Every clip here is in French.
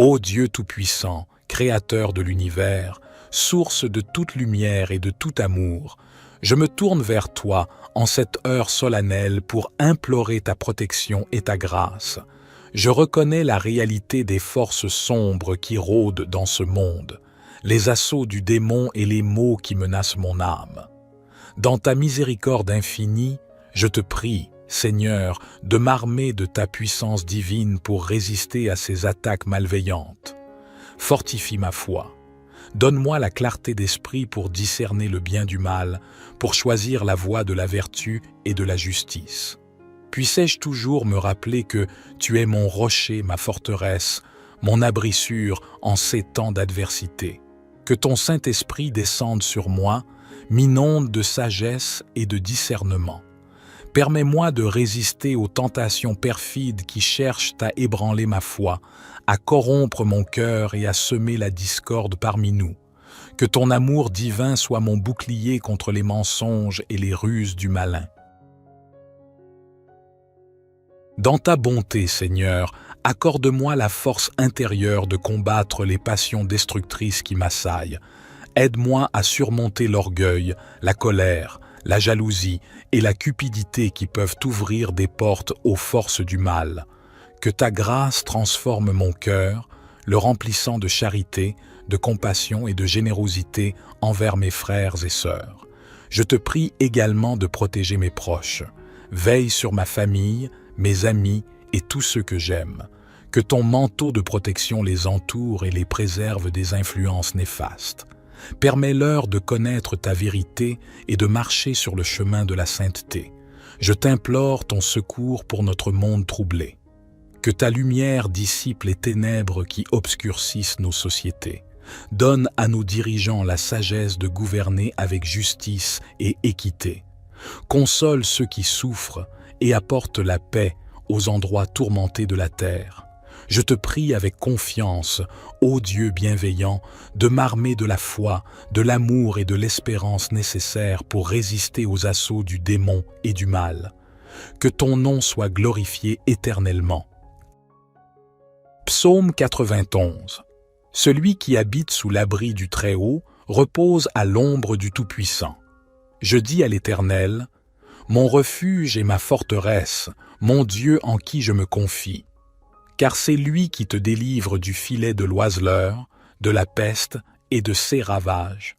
Ô Dieu Tout-Puissant, Créateur de l'univers, source de toute lumière et de tout amour, je me tourne vers toi en cette heure solennelle pour implorer ta protection et ta grâce. Je reconnais la réalité des forces sombres qui rôdent dans ce monde, les assauts du démon et les maux qui menacent mon âme. Dans ta miséricorde infinie, je te prie, Seigneur, de m'armer de ta puissance divine pour résister à ces attaques malveillantes. Fortifie ma foi. Donne-moi la clarté d'esprit pour discerner le bien du mal, pour choisir la voie de la vertu et de la justice. Puissais-je toujours me rappeler que tu es mon rocher, ma forteresse, mon abri sûr en ces temps d'adversité. Que ton Saint-Esprit descende sur moi, m'inonde de sagesse et de discernement. Permets-moi de résister aux tentations perfides qui cherchent à ébranler ma foi, à corrompre mon cœur et à semer la discorde parmi nous. Que ton amour divin soit mon bouclier contre les mensonges et les ruses du malin. Dans ta bonté, Seigneur, accorde-moi la force intérieure de combattre les passions destructrices qui m'assaillent. Aide-moi à surmonter l'orgueil, la colère, la jalousie et la cupidité qui peuvent ouvrir des portes aux forces du mal. Que ta grâce transforme mon cœur, le remplissant de charité, de compassion et de générosité envers mes frères et sœurs. Je te prie également de protéger mes proches. Veille sur ma famille, mes amis et tous ceux que j'aime. Que ton manteau de protection les entoure et les préserve des influences néfastes. Permets-leur de connaître ta vérité et de marcher sur le chemin de la sainteté. Je t'implore ton secours pour notre monde troublé. Que ta lumière dissipe les ténèbres qui obscurcissent nos sociétés. Donne à nos dirigeants la sagesse de gouverner avec justice et équité. Console ceux qui souffrent et apporte la paix aux endroits tourmentés de la terre. Je te prie avec confiance, ô Dieu bienveillant, de m'armer de la foi, de l'amour et de l'espérance nécessaires pour résister aux assauts du démon et du mal. Que ton nom soit glorifié éternellement. Psaume 91. Celui qui habite sous l'abri du Très-Haut repose à l'ombre du Tout-Puissant. Je dis à l'Éternel, mon refuge et ma forteresse, mon Dieu en qui je me confie. Car c'est lui qui te délivre du filet de l'oiseleur, de la peste et de ses ravages.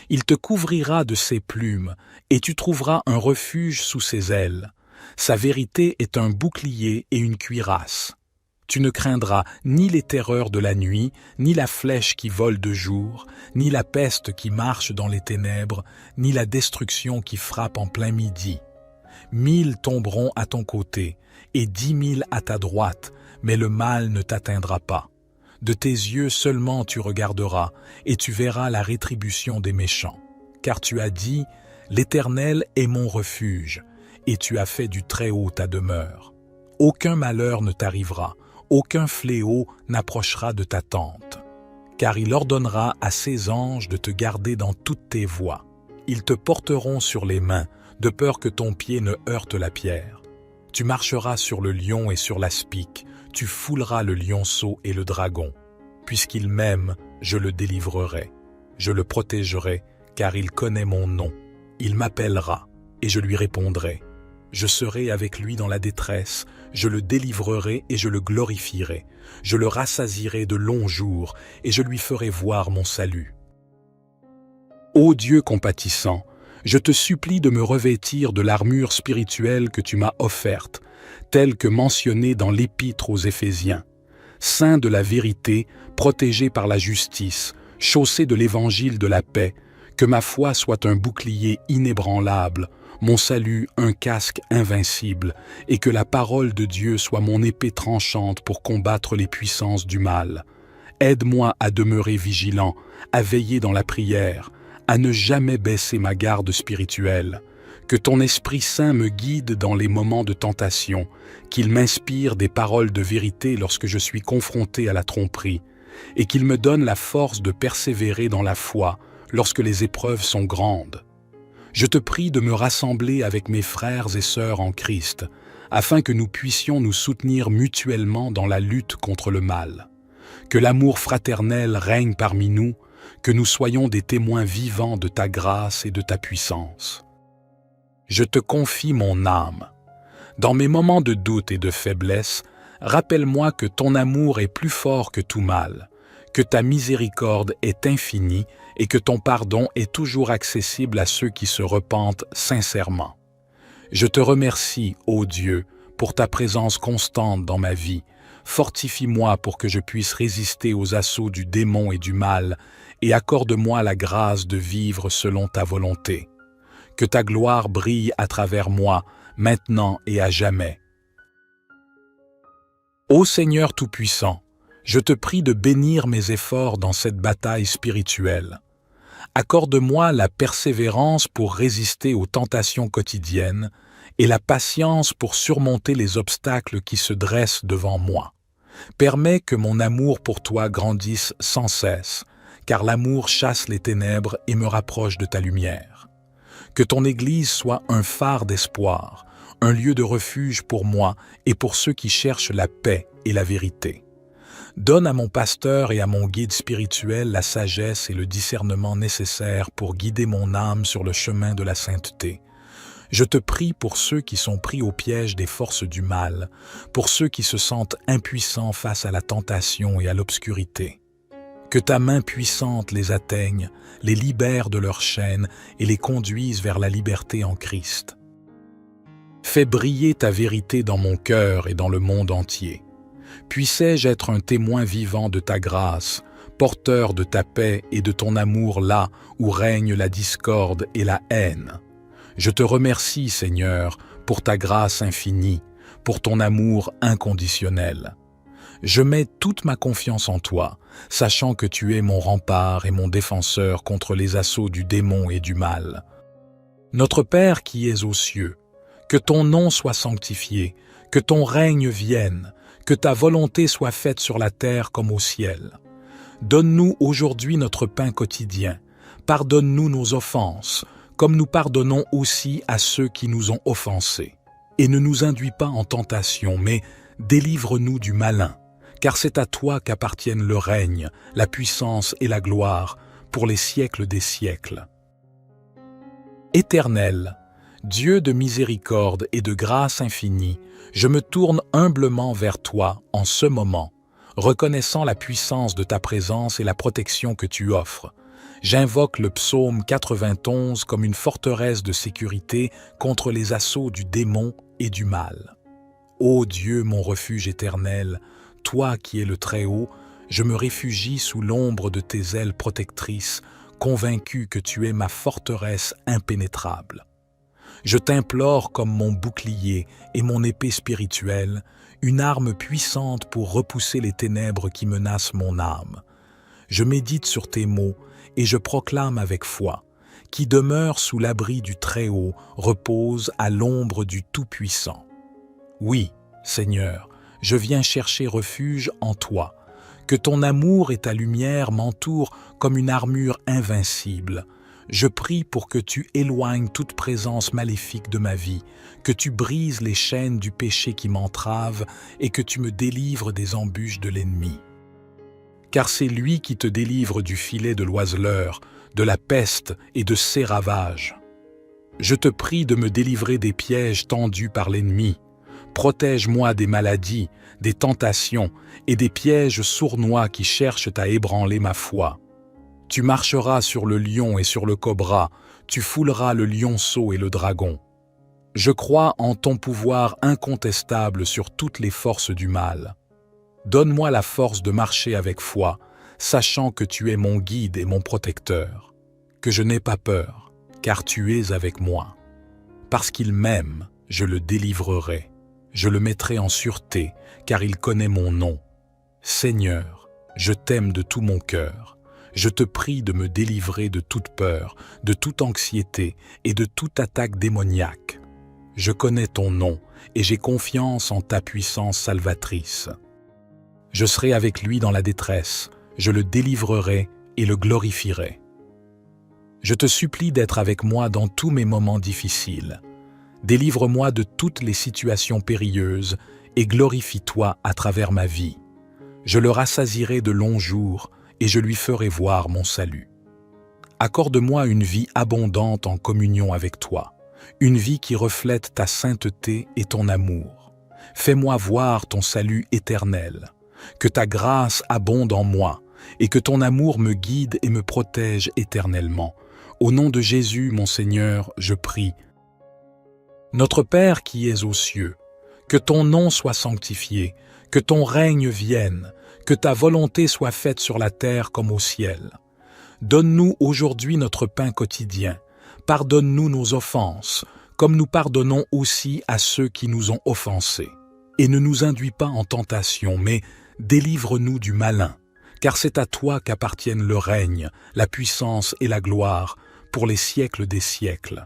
Il te couvrira de ses plumes, et tu trouveras un refuge sous ses ailes. Sa vérité est un bouclier et une cuirasse. Tu ne craindras ni les terreurs de la nuit, ni la flèche qui vole de jour, ni la peste qui marche dans les ténèbres, ni la destruction qui frappe en plein midi. 1000 tomberont à ton côté, et 10 000 à ta droite, mais le mal ne t'atteindra pas. De tes yeux seulement tu regarderas, et tu verras la rétribution des méchants. Car tu as dit, l'Éternel est mon refuge, et tu as fait du Très-Haut ta demeure. Aucun malheur ne t'arrivera, aucun fléau n'approchera de ta tente. Car il ordonnera à ses anges de te garder dans toutes tes voies. Ils te porteront sur les mains, de peur que ton pied ne heurte la pierre. Tu marcheras sur le lion et sur l'aspic, tu fouleras le lionceau et le dragon. Puisqu'il m'aime, je le délivrerai. Je le protégerai, car il connaît mon nom. Il m'appellera, et je lui répondrai. Je serai avec lui dans la détresse, je le délivrerai et je le glorifierai. Je le rassasierai de longs jours, et je lui ferai voir mon salut. Ô Dieu compatissant, je te supplie de me revêtir de l'armure spirituelle que tu m'as offerte, telle que mentionnée dans l'Épître aux Éphésiens. Saint de la vérité, protégé par la justice, chaussé de l'évangile de la paix, que ma foi soit un bouclier inébranlable, mon salut un casque invincible, et que la parole de Dieu soit mon épée tranchante pour combattre les puissances du mal. Aide-moi à demeurer vigilant, à veiller dans la prière, à ne jamais baisser ma garde spirituelle. Que ton Esprit Saint me guide dans les moments de tentation, qu'il m'inspire des paroles de vérité lorsque je suis confronté à la tromperie, et qu'il me donne la force de persévérer dans la foi lorsque les épreuves sont grandes. Je te prie de me rassembler avec mes frères et sœurs en Christ, afin que nous puissions nous soutenir mutuellement dans la lutte contre le mal. Que l'amour fraternel règne parmi nous, que nous soyons des témoins vivants de ta grâce et de ta puissance. Je te confie mon âme. Dans mes moments de doute et de faiblesse, rappelle-moi que ton amour est plus fort que tout mal, que ta miséricorde est infinie et que ton pardon est toujours accessible à ceux qui se repentent sincèrement. Je te remercie, ô Dieu, pour ta présence constante dans ma vie. Fortifie-moi pour que je puisse résister aux assauts du démon et du mal, et accorde-moi la grâce de vivre selon ta volonté. Que ta gloire brille à travers moi, maintenant et à jamais. Ô Seigneur Tout-Puissant, je te prie de bénir mes efforts dans cette bataille spirituelle. Accorde-moi la persévérance pour résister aux tentations quotidiennes et la patience pour surmonter les obstacles qui se dressent devant moi. Permets que mon amour pour toi grandisse sans cesse, car l'amour chasse les ténèbres et me rapproche de ta lumière. Que ton Église soit un phare d'espoir, un lieu de refuge pour moi et pour ceux qui cherchent la paix et la vérité. Donne à mon pasteur et à mon guide spirituel la sagesse et le discernement nécessaires pour guider mon âme sur le chemin de la sainteté. Je te prie pour ceux qui sont pris au piège des forces du mal, pour ceux qui se sentent impuissants face à la tentation et à l'obscurité. Que ta main puissante les atteigne, les libère de leurs chaînes et les conduise vers la liberté en Christ. Fais briller ta vérité dans mon cœur et dans le monde entier. Puissais-je être un témoin vivant de ta grâce, porteur de ta paix et de ton amour là où règne la discorde et la haine. Je te remercie, Seigneur, pour ta grâce infinie, pour ton amour inconditionnel. Je mets toute ma confiance en toi, sachant que tu es mon rempart et mon défenseur contre les assauts du démon et du mal. Notre Père qui es aux cieux, que ton nom soit sanctifié, que ton règne vienne, que ta volonté soit faite sur la terre comme au ciel. Donne-nous aujourd'hui notre pain quotidien. Pardonne-nous nos offenses, comme nous pardonnons aussi à ceux qui nous ont offensés. Et ne nous induis pas en tentation, mais délivre-nous du malin, car c'est à toi qu'appartiennent le règne, la puissance et la gloire, pour les siècles des siècles. Éternel, Dieu de miséricorde et de grâce infinie, je me tourne humblement vers toi en ce moment, reconnaissant la puissance de ta présence et la protection que tu offres. J'invoque le psaume 91 comme une forteresse de sécurité contre les assauts du démon et du mal. Ô Dieu, mon refuge éternel, toi qui es le Très-Haut, je me réfugie sous l'ombre de tes ailes protectrices, convaincu que tu es ma forteresse impénétrable. Je t'implore comme mon bouclier et mon épée spirituelle, une arme puissante pour repousser les ténèbres qui menacent mon âme. Je médite sur tes mots et je proclame avec foi, qui demeure sous l'abri du Très-Haut, repose à l'ombre du Tout-Puissant. Oui, Seigneur, je viens chercher refuge en toi, que ton amour et ta lumière m'entourent comme une armure invincible. Je prie pour que tu éloignes toute présence maléfique de ma vie, que tu brises les chaînes du péché qui m'entravent et que tu me délivres des embûches de l'ennemi. Car c'est lui qui te délivre du filet de l'oiseleur, de la peste et de ses ravages. Je te prie de me délivrer des pièges tendus par l'ennemi. Protège-moi des maladies, des tentations et des pièges sournois qui cherchent à ébranler ma foi. Tu marcheras sur le lion et sur le cobra, tu fouleras le lionceau et le dragon. Je crois en ton pouvoir incontestable sur toutes les forces du mal. Donne-moi la force de marcher avec foi, sachant que tu es mon guide et mon protecteur. Que je n'ai pas peur, car tu es avec moi. Parce qu'il m'aime, je le délivrerai. Je le mettrai en sûreté, car il connaît mon nom. Seigneur, je t'aime de tout mon cœur. Je te prie de me délivrer de toute peur, de toute anxiété et de toute attaque démoniaque. Je connais ton nom et j'ai confiance en ta puissance salvatrice. Je serai avec lui dans la détresse, je le délivrerai et le glorifierai. Je te supplie d'être avec moi dans tous mes moments difficiles. Délivre-moi de toutes les situations périlleuses et glorifie-toi à travers ma vie. Je le rassasierai de longs jours et je lui ferai voir mon salut. Accorde-moi une vie abondante en communion avec toi, une vie qui reflète ta sainteté et ton amour. Fais-moi voir ton salut éternel, que ta grâce abonde en moi et que ton amour me guide et me protège éternellement. Au nom de Jésus, mon Seigneur, je prie. Notre Père qui es aux cieux, que ton nom soit sanctifié, que ton règne vienne, que ta volonté soit faite sur la terre comme au ciel. Donne-nous aujourd'hui notre pain quotidien. Pardonne-nous nos offenses, comme nous pardonnons aussi à ceux qui nous ont offensés. Et ne nous induis pas en tentation, mais délivre-nous du malin, car c'est à toi qu'appartiennent le règne, la puissance et la gloire, pour les siècles des siècles.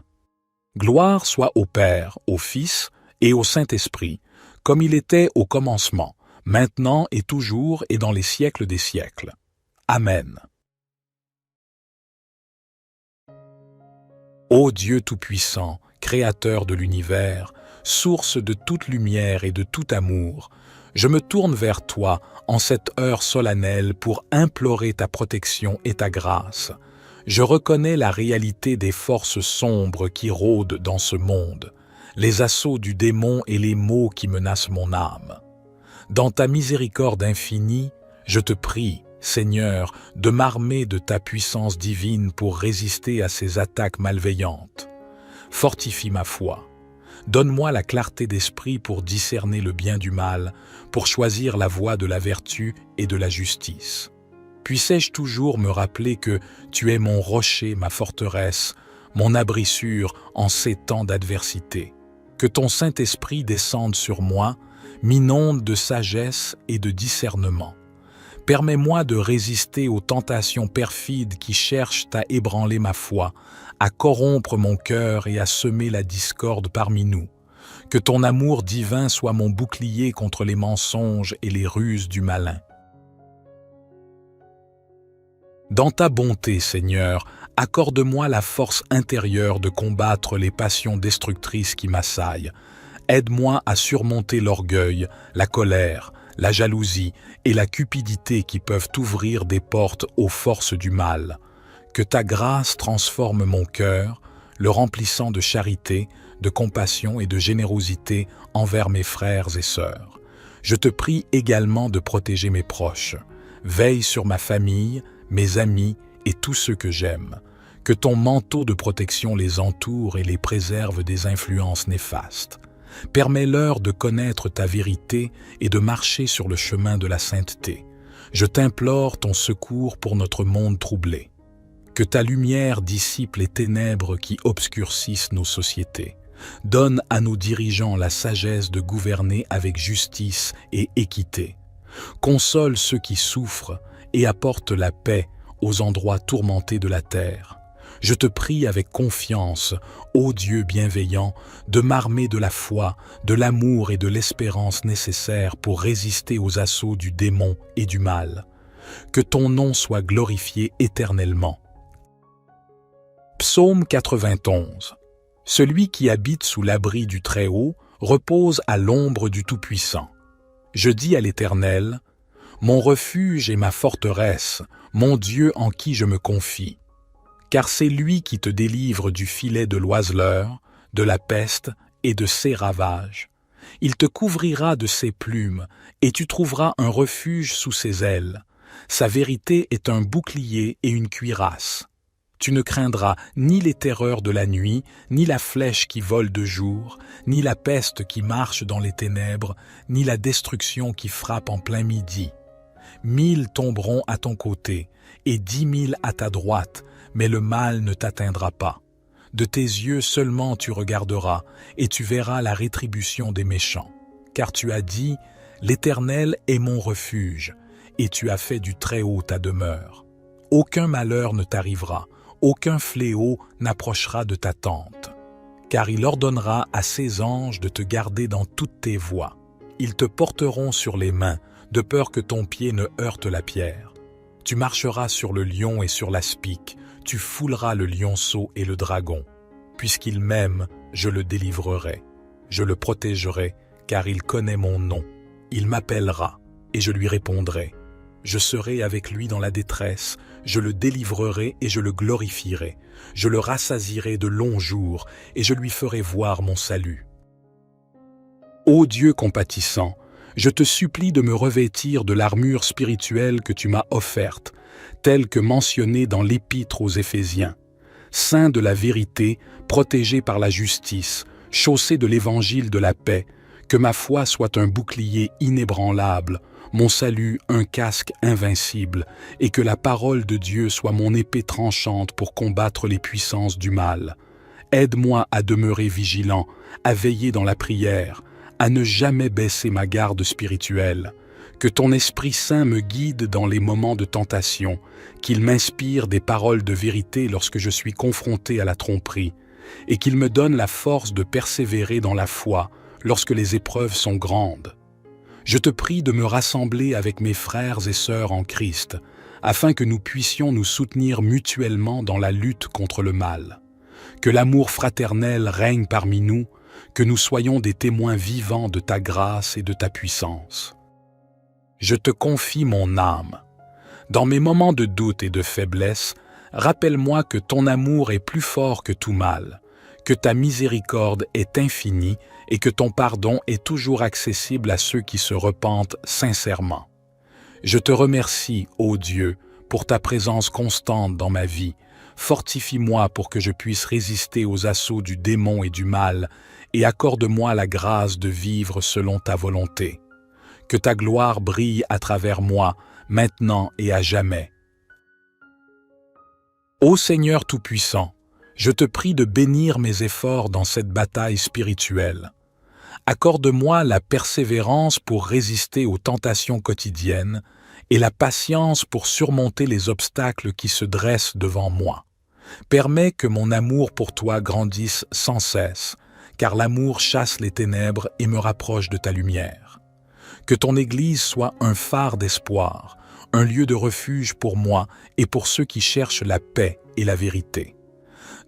Gloire soit au Père, au Fils et au Saint-Esprit, comme il était au commencement, maintenant et toujours et dans les siècles des siècles. Amen. Ô Dieu Tout-Puissant, Créateur de l'univers, source de toute lumière et de tout amour, je me tourne vers toi en cette heure solennelle pour implorer ta protection et ta grâce. Je reconnais la réalité des forces sombres qui rôdent dans ce monde, les assauts du démon et les maux qui menacent mon âme. Dans ta miséricorde infinie, je te prie, Seigneur, de m'armer de ta puissance divine pour résister à ces attaques malveillantes. Fortifie ma foi. Donne-moi la clarté d'esprit pour discerner le bien du mal, pour choisir la voie de la vertu et de la justice. Puissais-je toujours me rappeler que tu es mon rocher, ma forteresse, mon abri sûr en ces temps d'adversité. Que ton Saint-Esprit descende sur moi, m'inonde de sagesse et de discernement. Permets-moi de résister aux tentations perfides qui cherchent à ébranler ma foi, à corrompre mon cœur et à semer la discorde parmi nous. Que ton amour divin soit mon bouclier contre les mensonges et les ruses du malin. Dans ta bonté, Seigneur, accorde-moi la force intérieure de combattre les passions destructrices qui m'assaillent. Aide-moi à surmonter l'orgueil, la colère, la jalousie et la cupidité qui peuvent ouvrir des portes aux forces du mal. Que ta grâce transforme mon cœur, le remplissant de charité, de compassion et de générosité envers mes frères et sœurs. Je te prie également de protéger mes proches. Veille sur ma famille, mes amis et tous ceux que j'aime. Que ton manteau de protection les entoure et les préserve des influences néfastes. Permets-leur de connaître ta vérité et de marcher sur le chemin de la sainteté. Je t'implore ton secours pour notre monde troublé. Que ta lumière dissipe les ténèbres qui obscurcissent nos sociétés. Donne à nos dirigeants la sagesse de gouverner avec justice et équité. Console ceux qui souffrent et apporte la paix aux endroits tourmentés de la terre. Je te prie avec confiance, ô Dieu bienveillant, de m'armer de la foi, de l'amour et de l'espérance nécessaires pour résister aux assauts du démon et du mal. Que ton nom soit glorifié éternellement. Psaume 91. Celui qui habite sous l'abri du Très-Haut repose à l'ombre du Tout-Puissant. Je dis à l'Éternel, mon refuge et ma forteresse, mon Dieu en qui je me confie. Car c'est lui qui te délivre du filet de l'oiseleur, de la peste et de ses ravages. Il te couvrira de ses plumes, et tu trouveras un refuge sous ses ailes. Sa vérité est un bouclier et une cuirasse. Tu ne craindras ni les terreurs de la nuit, ni la flèche qui vole de jour, ni la peste qui marche dans les ténèbres, ni la destruction qui frappe en plein midi. 1000 tomberont à ton côté, et 10 000 à ta droite, mais le mal ne t'atteindra pas. De tes yeux seulement tu regarderas, et tu verras la rétribution des méchants. Car tu as dit, l'Éternel est mon refuge, et tu as fait du Très-Haut ta demeure. Aucun malheur ne t'arrivera, aucun fléau n'approchera de ta tente. Car il ordonnera à ses anges de te garder dans toutes tes voies. Ils te porteront sur les mains, de peur que ton pied ne heurte la pierre. Tu marcheras sur le lion et sur l'aspic, tu fouleras le lionceau et le dragon. Puisqu'il m'aime, je le délivrerai. Je le protégerai, car il connaît mon nom. Il m'appellera, et je lui répondrai. Je serai avec lui dans la détresse, je le délivrerai et je le glorifierai. Je le rassasierai de longs jours et je lui ferai voir mon salut. Ô Dieu compatissant, je te supplie de me revêtir de l'armure spirituelle que tu m'as offerte, telle que mentionnée dans l'Épître aux Éphésiens. Saint de la vérité, protégé par la justice, chaussé de l'évangile de la paix, que ma foi soit un bouclier inébranlable, mon salut un casque invincible, et que la parole de Dieu soit mon épée tranchante pour combattre les puissances du mal. Aide-moi à demeurer vigilant, à veiller dans la prière, à ne jamais baisser ma garde spirituelle. Que ton Esprit Saint me guide dans les moments de tentation, qu'il m'inspire des paroles de vérité lorsque je suis confronté à la tromperie, et qu'il me donne la force de persévérer dans la foi lorsque les épreuves sont grandes. Je te prie de me rassembler avec mes frères et sœurs en Christ, afin que nous puissions nous soutenir mutuellement dans la lutte contre le mal. Que l'amour fraternel règne parmi nous, que nous soyons des témoins vivants de ta grâce et de ta puissance. Je te confie mon âme. Dans mes moments de doute et de faiblesse, rappelle-moi que ton amour est plus fort que tout mal, que ta miséricorde est infinie et que ton pardon est toujours accessible à ceux qui se repentent sincèrement. Je te remercie, ô Dieu, pour ta présence constante dans ma vie. Fortifie-moi pour que je puisse résister aux assauts du démon et du mal, et accorde-moi la grâce de vivre selon ta volonté. Que ta gloire brille à travers moi, maintenant et à jamais. Ô Seigneur Tout-Puissant, je te prie de bénir mes efforts dans cette bataille spirituelle. Accorde-moi la persévérance pour résister aux tentations quotidiennes et la patience pour surmonter les obstacles qui se dressent devant moi. Permets que mon amour pour toi grandisse sans cesse, car l'amour chasse les ténèbres et me rapproche de ta lumière. Que ton Église soit un phare d'espoir, un lieu de refuge pour moi et pour ceux qui cherchent la paix et la vérité.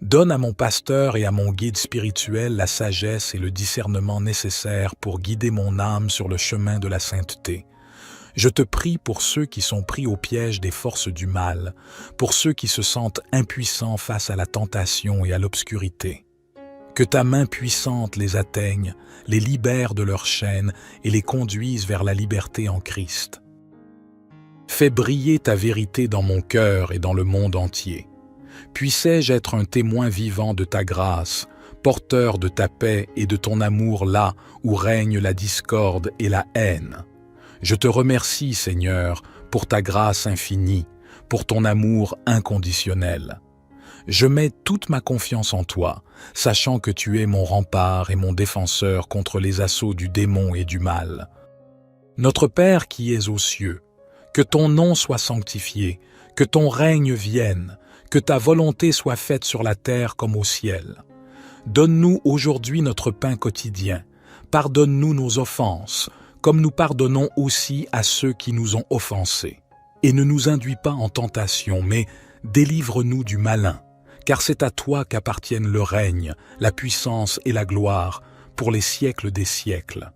Donne à mon pasteur et à mon guide spirituel la sagesse et le discernement nécessaires pour guider mon âme sur le chemin de la sainteté. Je te prie pour ceux qui sont pris au piège des forces du mal, pour ceux qui se sentent impuissants face à la tentation et à l'obscurité. Que ta main puissante les atteigne, les libère de leurs chaînes et les conduise vers la liberté en Christ. Fais briller ta vérité dans mon cœur et dans le monde entier. Puissais-je être un témoin vivant de ta grâce, porteur de ta paix et de ton amour là où règne la discorde et la haine. Je te remercie, Seigneur, pour ta grâce infinie, pour ton amour inconditionnel. Je mets toute ma confiance en toi, sachant que tu es mon rempart et mon défenseur contre les assauts du démon et du mal. Notre Père qui es aux cieux, que ton nom soit sanctifié, que ton règne vienne, que ta volonté soit faite sur la terre comme au ciel. Donne-nous aujourd'hui notre pain quotidien. Pardonne-nous nos offenses, comme nous pardonnons aussi à ceux qui nous ont offensés. Et ne nous induis pas en tentation, mais délivre-nous du malin, car c'est à toi qu'appartiennent le règne, la puissance et la gloire, pour les siècles des siècles.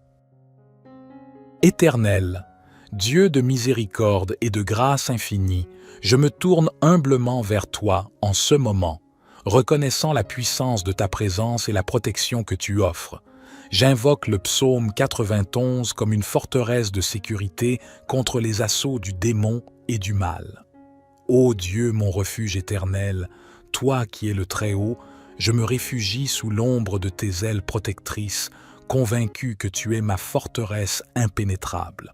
Éternel, Dieu de miséricorde et de grâce infinie, je me tourne humblement vers toi en ce moment, reconnaissant la puissance de ta présence et la protection que tu offres. J'invoque le psaume 91 comme une forteresse de sécurité contre les assauts du démon et du mal. Ô Dieu, mon refuge éternel, toi qui es le Très-Haut, je me réfugie sous l'ombre de tes ailes protectrices, convaincu que tu es ma forteresse impénétrable.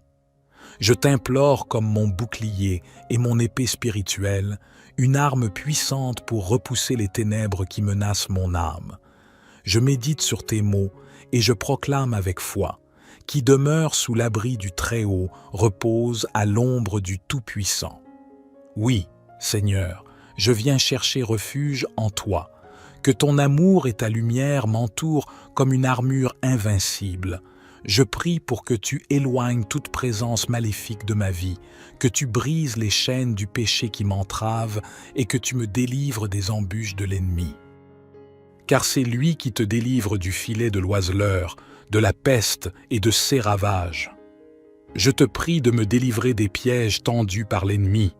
Je t'implore comme mon bouclier et mon épée spirituelle, une arme puissante pour repousser les ténèbres qui menacent mon âme. Je médite sur tes mots et je proclame avec foi, qui demeure sous l'abri du Très-Haut repose à l'ombre du Tout-Puissant. Oui, Seigneur, je viens chercher refuge en toi, que ton amour et ta lumière m'entourent comme une armure invincible. Je prie pour que tu éloignes toute présence maléfique de ma vie, que tu brises les chaînes du péché qui m'entravent et que tu me délivres des embûches de l'ennemi. Car c'est lui qui te délivre du filet de l'oiseleur, de la peste et de ses ravages. Je te prie de me délivrer des pièges tendus par l'ennemi.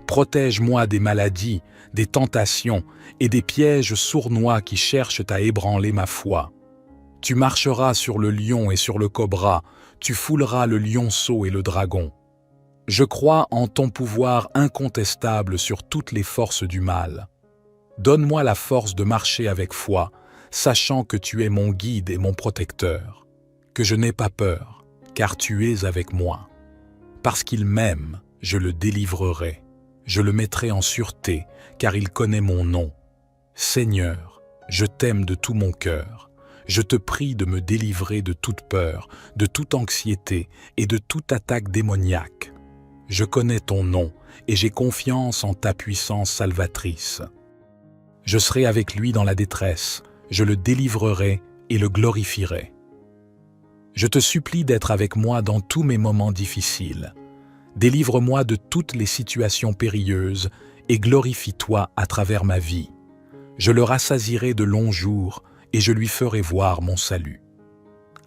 Protège-moi des maladies, des tentations et des pièges sournois qui cherchent à ébranler ma foi. Tu marcheras sur le lion et sur le cobra, tu fouleras le lionceau et le dragon. Je crois en ton pouvoir incontestable sur toutes les forces du mal. Donne-moi la force de marcher avec foi, sachant que tu es mon guide et mon protecteur. Que je n'ai pas peur, car tu es avec moi. Parce qu'il m'aime, je le délivrerai. Je le mettrai en sûreté, car il connaît mon nom. Seigneur, je t'aime de tout mon cœur. Je te prie de me délivrer de toute peur, de toute anxiété et de toute attaque démoniaque. Je connais ton nom et j'ai confiance en ta puissance salvatrice. Je serai avec lui dans la détresse, je le délivrerai et le glorifierai. Je te supplie d'être avec moi dans tous mes moments difficiles. Délivre-moi de toutes les situations périlleuses et glorifie-toi à travers ma vie. Je le rassasierai de longs jours et je lui ferai voir mon salut.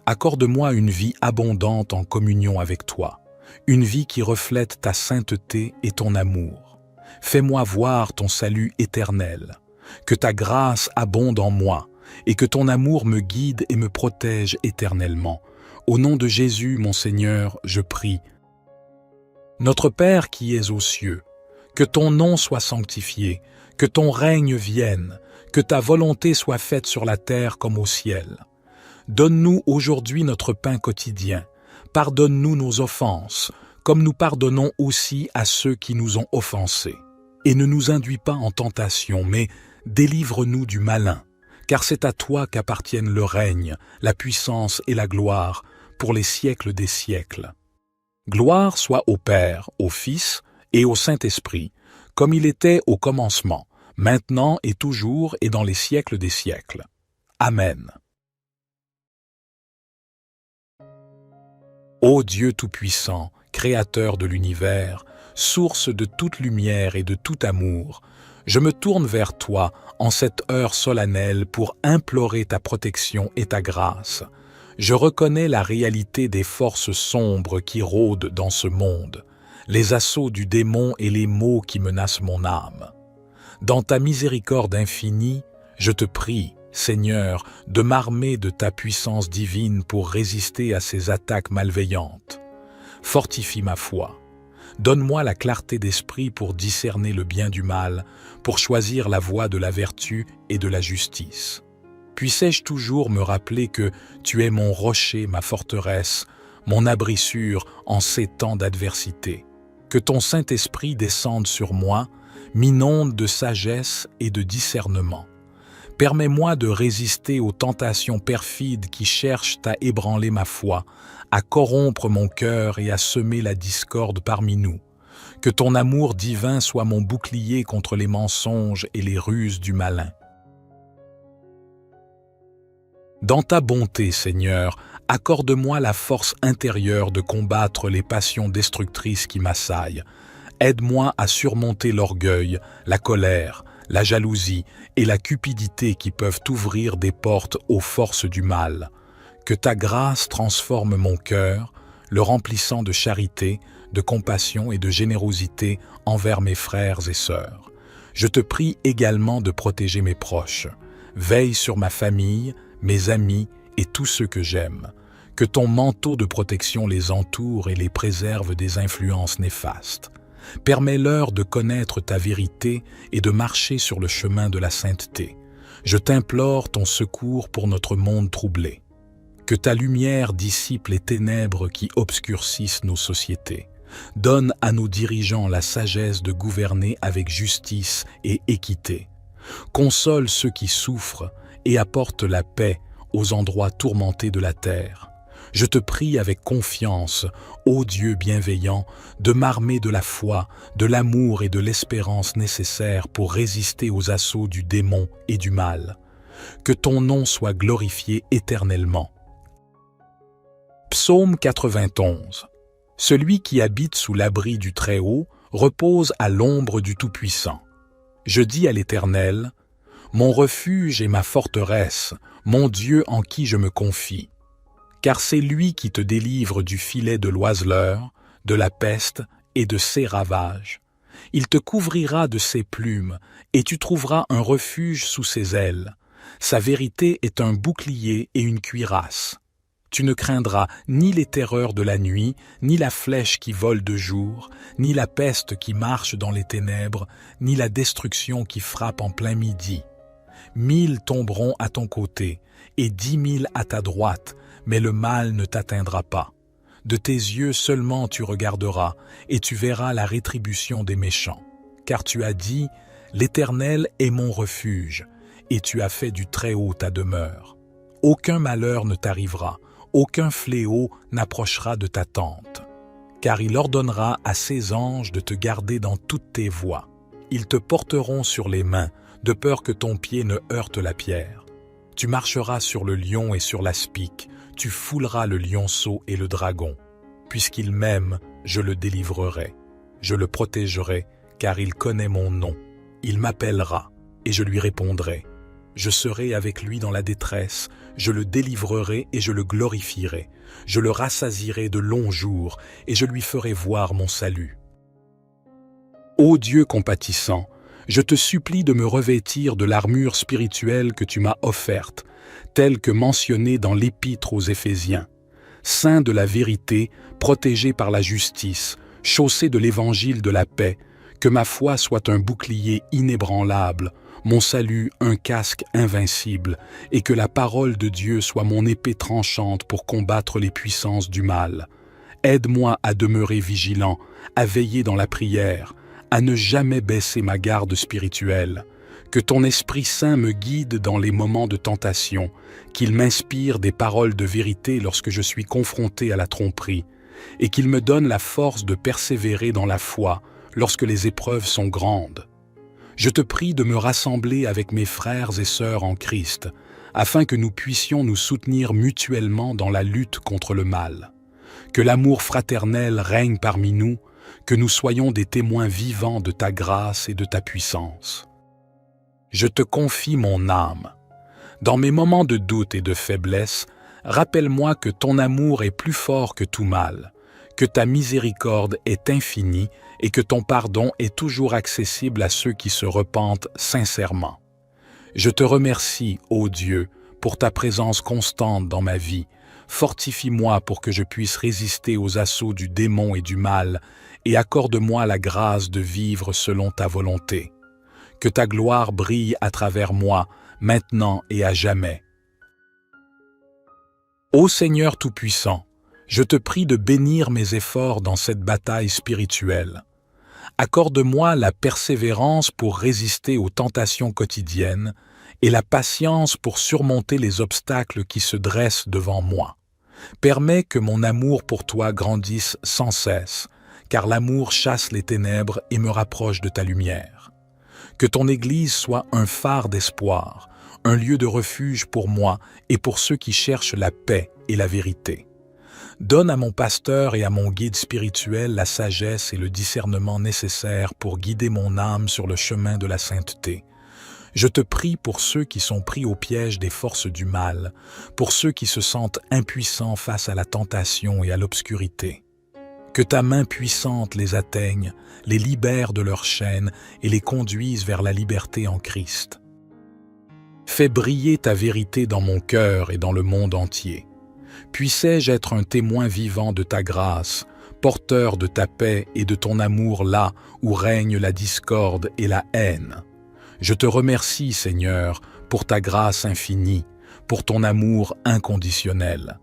Accorde-moi une vie abondante en communion avec toi, une vie qui reflète ta sainteté et ton amour. Fais-moi voir ton salut éternel, que ta grâce abonde en moi et que ton amour me guide et me protège éternellement. Au nom de Jésus, mon Seigneur, je prie. Notre Père qui es aux cieux, que ton nom soit sanctifié, que ton règne vienne, que ta volonté soit faite sur la terre comme au ciel. Donne-nous aujourd'hui notre pain quotidien. Pardonne-nous nos offenses, comme nous pardonnons aussi à ceux qui nous ont offensés. Et ne nous induis pas en tentation, mais délivre-nous du malin, car c'est à toi qu'appartiennent le règne, la puissance et la gloire, pour les siècles des siècles. Gloire soit au Père, au Fils et au Saint-Esprit, comme il était au commencement, maintenant et toujours et dans les siècles des siècles. Amen. Ô Dieu Tout-Puissant, Créateur de l'univers, source de toute lumière et de tout amour, je me tourne vers toi en cette heure solennelle pour implorer ta protection et ta grâce. Je reconnais la réalité des forces sombres qui rôdent dans ce monde, les assauts du démon et les maux qui menacent mon âme. Dans ta miséricorde infinie, je te prie, Seigneur, de m'armer de ta puissance divine pour résister à ces attaques malveillantes. Fortifie ma foi. Donne-moi la clarté d'esprit pour discerner le bien du mal, pour choisir la voie de la vertu et de la justice. Puissais-je toujours me rappeler que tu es mon rocher, ma forteresse, mon abri sûr en ces temps d'adversité. Que ton Saint-Esprit descende sur moi, m'inonde de sagesse et de discernement. Permets-moi de résister aux tentations perfides qui cherchent à ébranler ma foi, à corrompre mon cœur et à semer la discorde parmi nous. Que ton amour divin soit mon bouclier contre les mensonges et les ruses du malin. Dans ta bonté, Seigneur, accorde-moi la force intérieure de combattre les passions destructrices qui m'assaillent. Aide-moi à surmonter l'orgueil, la colère, la jalousie et la cupidité qui peuvent ouvrir des portes aux forces du mal. Que ta grâce transforme mon cœur, le remplissant de charité, de compassion et de générosité envers mes frères et sœurs. Je te prie également de protéger mes proches. Veille sur ma famille, mes amis et tous ceux que j'aime. Que ton manteau de protection les entoure et les préserve des influences néfastes. Permets-leur de connaître ta vérité et de marcher sur le chemin de la sainteté. Je t'implore ton secours pour notre monde troublé. Que ta lumière dissipe les ténèbres qui obscurcissent nos sociétés. Donne à nos dirigeants la sagesse de gouverner avec justice et équité. Console ceux qui souffrent et apporte la paix aux endroits tourmentés de la terre. Je te prie avec confiance, ô Dieu bienveillant, de m'armer de la foi, de l'amour et de l'espérance nécessaires pour résister aux assauts du démon et du mal. Que ton nom soit glorifié éternellement. Psaume 91. Celui qui habite sous l'abri du Très-Haut repose à l'ombre du Tout-Puissant. Je dis à l'Éternel, mon refuge et ma forteresse, mon Dieu en qui je me confie. car c'est lui qui te délivre du filet de l'oiseleur, de la peste et de ses ravages. Il te couvrira de ses plumes, et tu trouveras un refuge sous ses ailes. Sa vérité est un bouclier et une cuirasse. Tu ne craindras ni les terreurs de la nuit, ni la flèche qui vole de jour, ni la peste qui marche dans les ténèbres, ni la destruction qui frappe en plein midi. 1000 tomberont à ton côté, et 10 000 à ta droite, mais le mal ne t'atteindra pas. De tes yeux seulement tu regarderas, et tu verras la rétribution des méchants. Car tu as dit, l'Éternel est mon refuge, et tu as fait du Très-Haut ta demeure. Aucun malheur ne t'arrivera, aucun fléau n'approchera de ta tente. Car il ordonnera à ses anges de te garder dans toutes tes voies. Ils te porteront sur les mains, de peur que ton pied ne heurte la pierre. Tu marcheras sur le lion et sur l'aspic, tu fouleras le lionceau et le dragon. Puisqu'il m'aime, je le délivrerai. Je le protégerai, car il connaît mon nom. Il m'appellera, et je lui répondrai. Je serai avec lui dans la détresse, je le délivrerai et je le glorifierai. Je le rassasierai de longs jours, et je lui ferai voir mon salut. Ô Dieu compatissant, je te supplie de me revêtir de l'armure spirituelle que tu m'as offerte, telle que mentionnée dans l'Épître aux Éphésiens. Saint de la vérité, protégé par la justice, chaussé de l'évangile de la paix, que ma foi soit un bouclier inébranlable, mon salut un casque invincible, et que la parole de Dieu soit mon épée tranchante pour combattre les puissances du mal. Aide-moi à demeurer vigilant, à veiller dans la prière, à ne jamais baisser ma garde spirituelle. Que ton Esprit Saint me guide dans les moments de tentation, qu'il m'inspire des paroles de vérité lorsque je suis confronté à la tromperie, et qu'il me donne la force de persévérer dans la foi lorsque les épreuves sont grandes. Je te prie de me rassembler avec mes frères et sœurs en Christ, afin que nous puissions nous soutenir mutuellement dans la lutte contre le mal. Que l'amour fraternel règne parmi nous, que nous soyons des témoins vivants de ta grâce et de ta puissance. Je te confie mon âme. Dans mes moments de doute et de faiblesse, rappelle-moi que ton amour est plus fort que tout mal, que ta miséricorde est infinie et que ton pardon est toujours accessible à ceux qui se repentent sincèrement. Je te remercie, ô Dieu, pour ta présence constante dans ma vie. Fortifie-moi pour que je puisse résister aux assauts du démon et du mal, et accorde-moi la grâce de vivre selon ta volonté. Que ta gloire brille à travers moi, maintenant et à jamais. Ô Seigneur Tout-Puissant, je te prie de bénir mes efforts dans cette bataille spirituelle. Accorde-moi la persévérance pour résister aux tentations quotidiennes et la patience pour surmonter les obstacles qui se dressent devant moi. Permets que mon amour pour toi grandisse sans cesse, car l'amour chasse les ténèbres et me rapproche de ta lumière. Que ton Église soit un phare d'espoir, un lieu de refuge pour moi et pour ceux qui cherchent la paix et la vérité. Donne à mon pasteur et à mon guide spirituel la sagesse et le discernement nécessaires pour guider mon âme sur le chemin de la sainteté. Je te prie pour ceux qui sont pris au piège des forces du mal, pour ceux qui se sentent impuissants face à la tentation et à l'obscurité. Que ta main puissante les atteigne, les libère de leurs chaînes et les conduise vers la liberté en Christ. Fais briller ta vérité dans mon cœur et dans le monde entier. Puissais-je être un témoin vivant de ta grâce, porteur de ta paix et de ton amour là où règne la discorde et la haine. Je te remercie, Seigneur, pour ta grâce infinie, pour ton amour inconditionnel.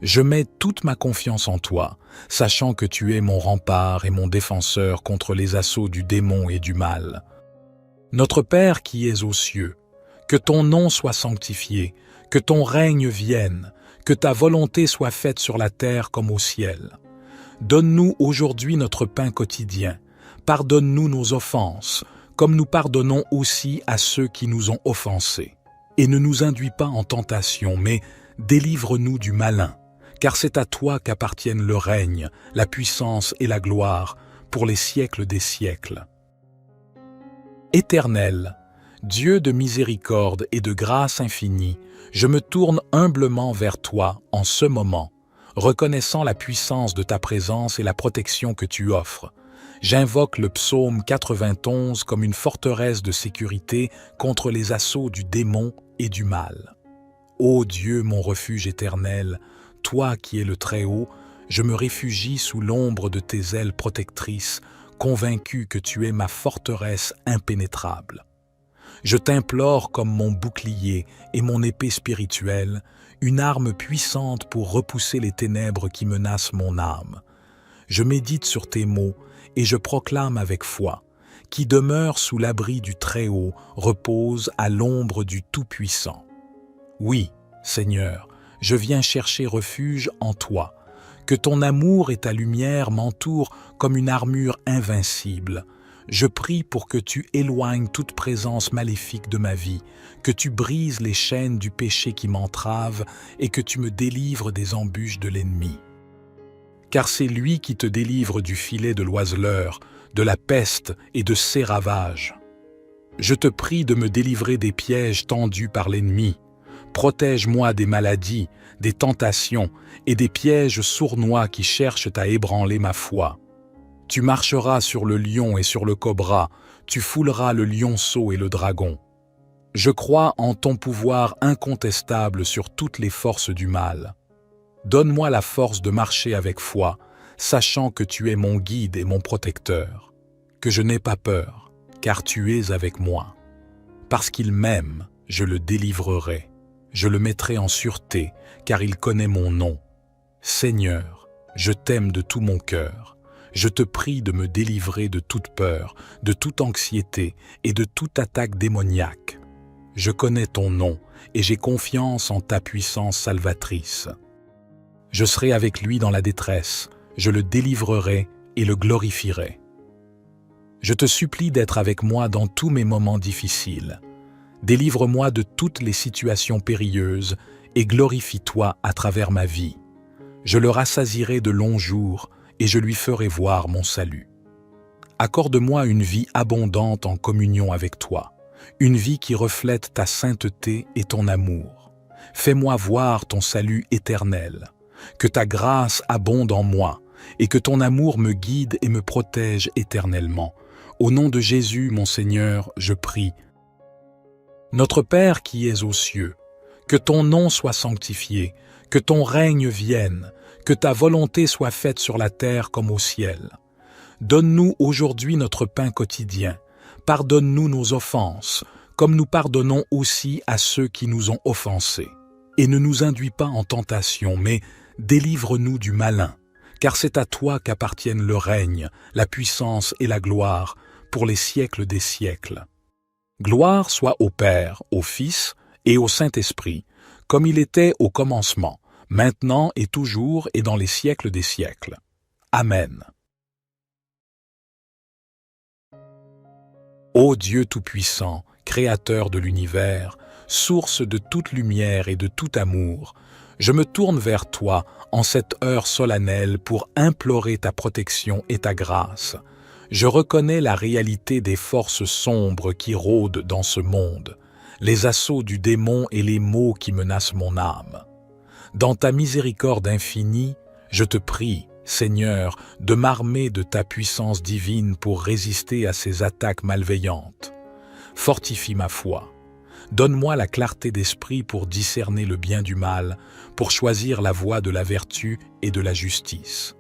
Je mets toute ma confiance en toi, sachant que tu es mon rempart et mon défenseur contre les assauts du démon et du mal. Notre Père qui es aux cieux, que ton nom soit sanctifié, que ton règne vienne, que ta volonté soit faite sur la terre comme au ciel. Donne-nous aujourd'hui notre pain quotidien. Pardonne-nous nos offenses, comme nous pardonnons aussi à ceux qui nous ont offensés. Et ne nous induis pas en tentation, mais délivre-nous du malin, car c'est à toi qu'appartiennent le règne, la puissance et la gloire, pour les siècles des siècles. Éternel, Dieu de miséricorde et de grâce infinie, Je me tourne humblement vers toi en ce moment, reconnaissant la puissance de ta présence et la protection que tu offres. J'invoque le psaume 91 comme une forteresse de sécurité contre les assauts du démon et du mal. Ô Dieu, mon refuge éternel, toi qui es le Très-Haut, je me réfugie sous l'ombre de tes ailes protectrices, convaincu que tu es ma forteresse impénétrable. Je t'implore comme mon bouclier et mon épée spirituelle, une arme puissante pour repousser les ténèbres qui menacent mon âme. Je médite sur tes mots et je proclame avec foi, qui demeure sous l'abri du Très-Haut repose à l'ombre du Tout-Puissant. Oui, Seigneur, je viens chercher refuge en toi, que ton amour et ta lumière m'entourent comme une armure invincible. Je prie pour que tu éloignes toute présence maléfique de ma vie, que tu brises les chaînes du péché qui m'entravent et que tu me délivres des embûches de l'ennemi. Car c'est lui qui te délivre du filet de l'oiseleur, de la peste et de ses ravages. Je te prie de me délivrer des pièges tendus par l'ennemi. Protège-moi des maladies, des tentations et des pièges sournois qui cherchent à ébranler ma foi. Tu marcheras sur le lion et sur le cobra, tu fouleras le lionceau et le dragon. Je crois en ton pouvoir incontestable sur toutes les forces du mal. Donne-moi la force de marcher avec foi, sachant que tu es mon guide et mon protecteur. Que je n'ai pas peur, car tu es avec moi. Parce qu'il m'aime, je le délivrerai. Je le mettrai en sûreté, car il connaît mon nom. Seigneur, je t'aime de tout mon cœur. Je te prie de me délivrer de toute peur, de toute anxiété et de toute attaque démoniaque. Je connais ton nom et j'ai confiance en ta puissance salvatrice. Je serai avec lui dans la détresse, je le délivrerai et le glorifierai. Je te supplie d'être avec moi dans tous mes moments difficiles. Délivre-moi de toutes les situations périlleuses et glorifie-toi à travers ma vie. Je le rassasierai de longs jours et je lui ferai voir mon salut. Accorde-moi une vie abondante en communion avec toi, une vie qui reflète ta sainteté et ton amour. Fais-moi voir ton salut éternel, que ta grâce abonde en moi et que ton amour me guide et me protège éternellement. Au nom de Jésus, mon Seigneur, je prie. Notre Père qui es aux cieux, que ton nom soit sanctifié, que ton règne vienne, que ta volonté soit faite sur la terre comme au ciel. Donne-nous aujourd'hui notre pain quotidien. Pardonne-nous nos offenses, comme nous pardonnons aussi à ceux qui nous ont offensés. Et ne nous induis pas en tentation, mais délivre-nous du malin, car c'est à toi qu'appartiennent le règne, la puissance et la gloire, pour les siècles des siècles. Gloire soit au Père, au Fils et au Saint-Esprit, comme il était au commencement, maintenant et toujours et dans les siècles des siècles. Amen. Ô Dieu Tout-Puissant, Créateur de l'univers, source de toute lumière et de tout amour, je me tourne vers toi en cette heure solennelle pour implorer ta protection et ta grâce. Je reconnais la réalité des forces sombres qui rôdent dans ce monde, les assauts du démon et les maux qui menacent mon âme. Dans ta miséricorde infinie, je te prie, Seigneur, de m'armer de ta puissance divine pour résister à ces attaques malveillantes. Fortifie ma foi. Donne-moi la clarté d'esprit pour discerner le bien du mal, pour choisir la voie de la vertu et de la justice.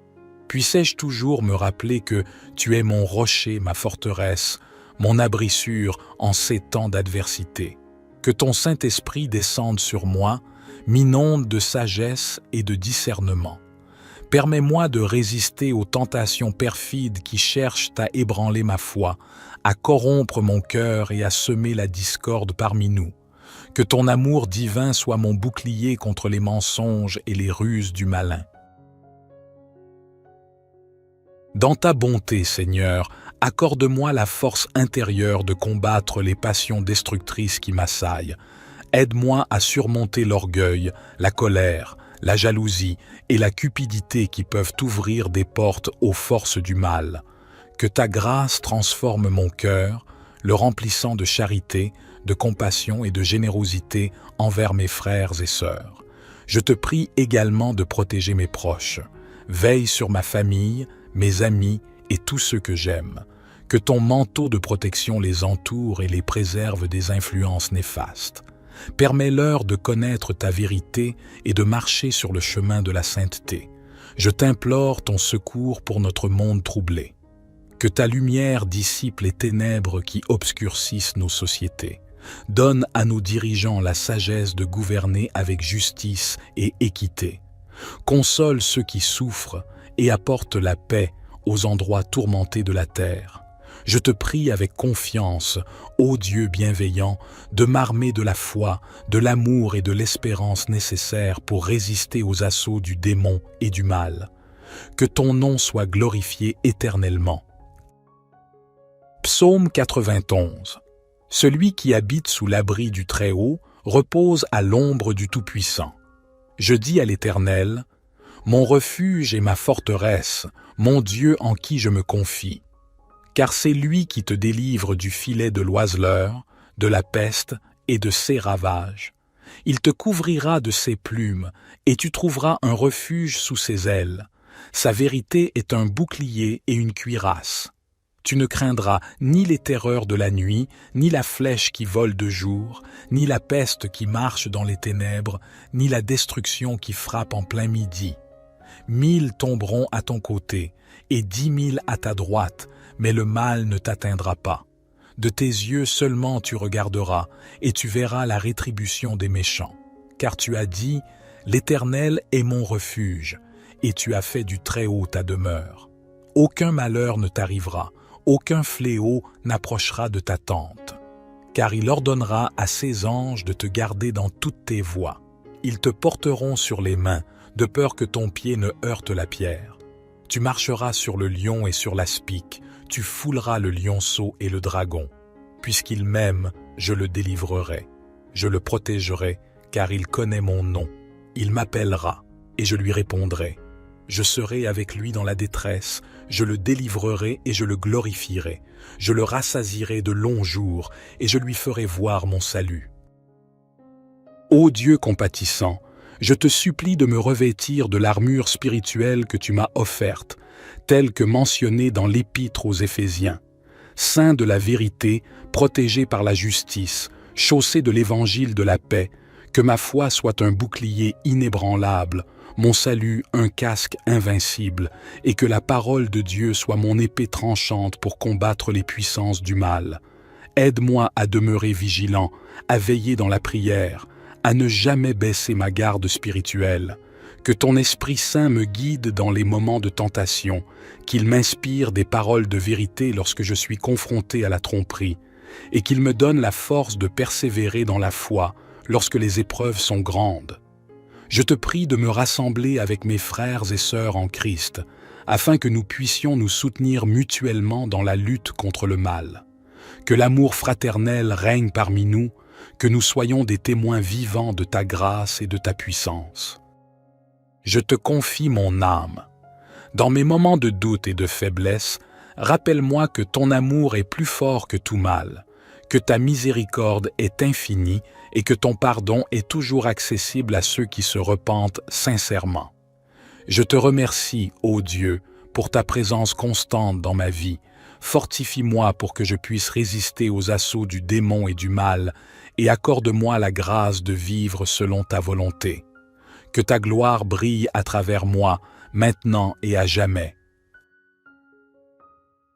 Puissais-je toujours me rappeler que tu es mon rocher, ma forteresse, mon abri sûr en ces temps d'adversité. Que ton Saint-Esprit descende sur moi, m'inonde de sagesse et de discernement. Permets-moi de résister aux tentations perfides qui cherchent à ébranler ma foi, à corrompre mon cœur et à semer la discorde parmi nous. Que ton amour divin soit mon bouclier contre les mensonges et les ruses du malin. Dans ta bonté, Seigneur, accorde-moi la force intérieure de combattre les passions destructrices qui m'assaillent. Aide-moi à surmonter l'orgueil, la colère, la jalousie et la cupidité qui peuvent ouvrir des portes aux forces du mal. Que ta grâce transforme mon cœur, le remplissant de charité, de compassion et de générosité envers mes frères et sœurs. Je te prie également de protéger mes proches. Veille sur ma famille, mes amis et tous ceux que j'aime. Que ton manteau de protection les entoure et les préserve des influences néfastes. Permets-leur de connaître ta vérité et de marcher sur le chemin de la sainteté. Je t'implore ton secours pour notre monde troublé. Que ta lumière dissipe les ténèbres qui obscurcissent nos sociétés. Donne à nos dirigeants la sagesse de gouverner avec justice et équité. Console ceux qui souffrent et apporte la paix aux endroits tourmentés de la terre. Je te prie avec confiance, ô Dieu bienveillant, de m'armer de la foi, de l'amour et de l'espérance nécessaires pour résister aux assauts du démon et du mal. Que ton nom soit glorifié éternellement. Psaume 91. Celui qui habite sous l'abri du Très-Haut repose à l'ombre du Tout-Puissant. Je dis à l'Éternel, mon refuge et ma forteresse, mon Dieu en qui je me confie. Car c'est lui qui te délivre du filet de l'oiseleur, de la peste et de ses ravages. Il te couvrira de ses plumes, et tu trouveras un refuge sous ses ailes. Sa vérité est un bouclier et une cuirasse. Tu ne craindras ni les terreurs de la nuit, ni la flèche qui vole de jour, ni la peste qui marche dans les ténèbres, ni la destruction qui frappe en plein midi. 1000 tomberont à ton côté, et 10 000 à ta droite, mais le mal ne t'atteindra pas. De tes yeux seulement tu regarderas, et tu verras la rétribution des méchants. Car tu as dit, l'Éternel est mon refuge, et tu as fait du Très-Haut ta demeure. Aucun malheur ne t'arrivera, aucun fléau n'approchera de ta tente. Car il ordonnera à ses anges de te garder dans toutes tes voies. Ils te porteront sur les mains, de peur que ton pied ne heurte la pierre. Tu marcheras sur le lion et sur l'aspic, tu fouleras le lionceau et le dragon. Puisqu'il m'aime, je le délivrerai. Je le protégerai, car il connaît mon nom. Il m'appellera, et je lui répondrai. Je serai avec lui dans la détresse, je le délivrerai et je le glorifierai. Je le rassasierai de longs jours, et je lui ferai voir mon salut. Ô Dieu compatissant, je te supplie de me revêtir de l'armure spirituelle que tu m'as offerte, telle que mentionnée dans l'Épître aux Éphésiens. Saint de la vérité, protégé par la justice, chaussé de l'évangile de la paix, que ma foi soit un bouclier inébranlable, mon salut un casque invincible, et que la parole de Dieu soit mon épée tranchante pour combattre les puissances du mal. Aide-moi à demeurer vigilant, à veiller dans la prière, à ne jamais baisser ma garde spirituelle. Que ton Esprit Saint me guide dans les moments de tentation, qu'il m'inspire des paroles de vérité lorsque je suis confronté à la tromperie, et qu'il me donne la force de persévérer dans la foi lorsque les épreuves sont grandes. Je te prie de me rassembler avec mes frères et sœurs en Christ, afin que nous puissions nous soutenir mutuellement dans la lutte contre le mal. Que l'amour fraternel règne parmi nous, que nous soyons des témoins vivants de ta grâce et de ta puissance. Je te confie mon âme. Dans mes moments de doute et de faiblesse, rappelle-moi que ton amour est plus fort que tout mal, que ta miséricorde est infinie et que ton pardon est toujours accessible à ceux qui se repentent sincèrement. Je te remercie, ô Dieu, pour ta présence constante dans ma vie. Fortifie-moi pour que je puisse résister aux assauts du démon et du mal, et accorde-moi la grâce de vivre selon ta volonté. Que ta gloire brille à travers moi, maintenant et à jamais.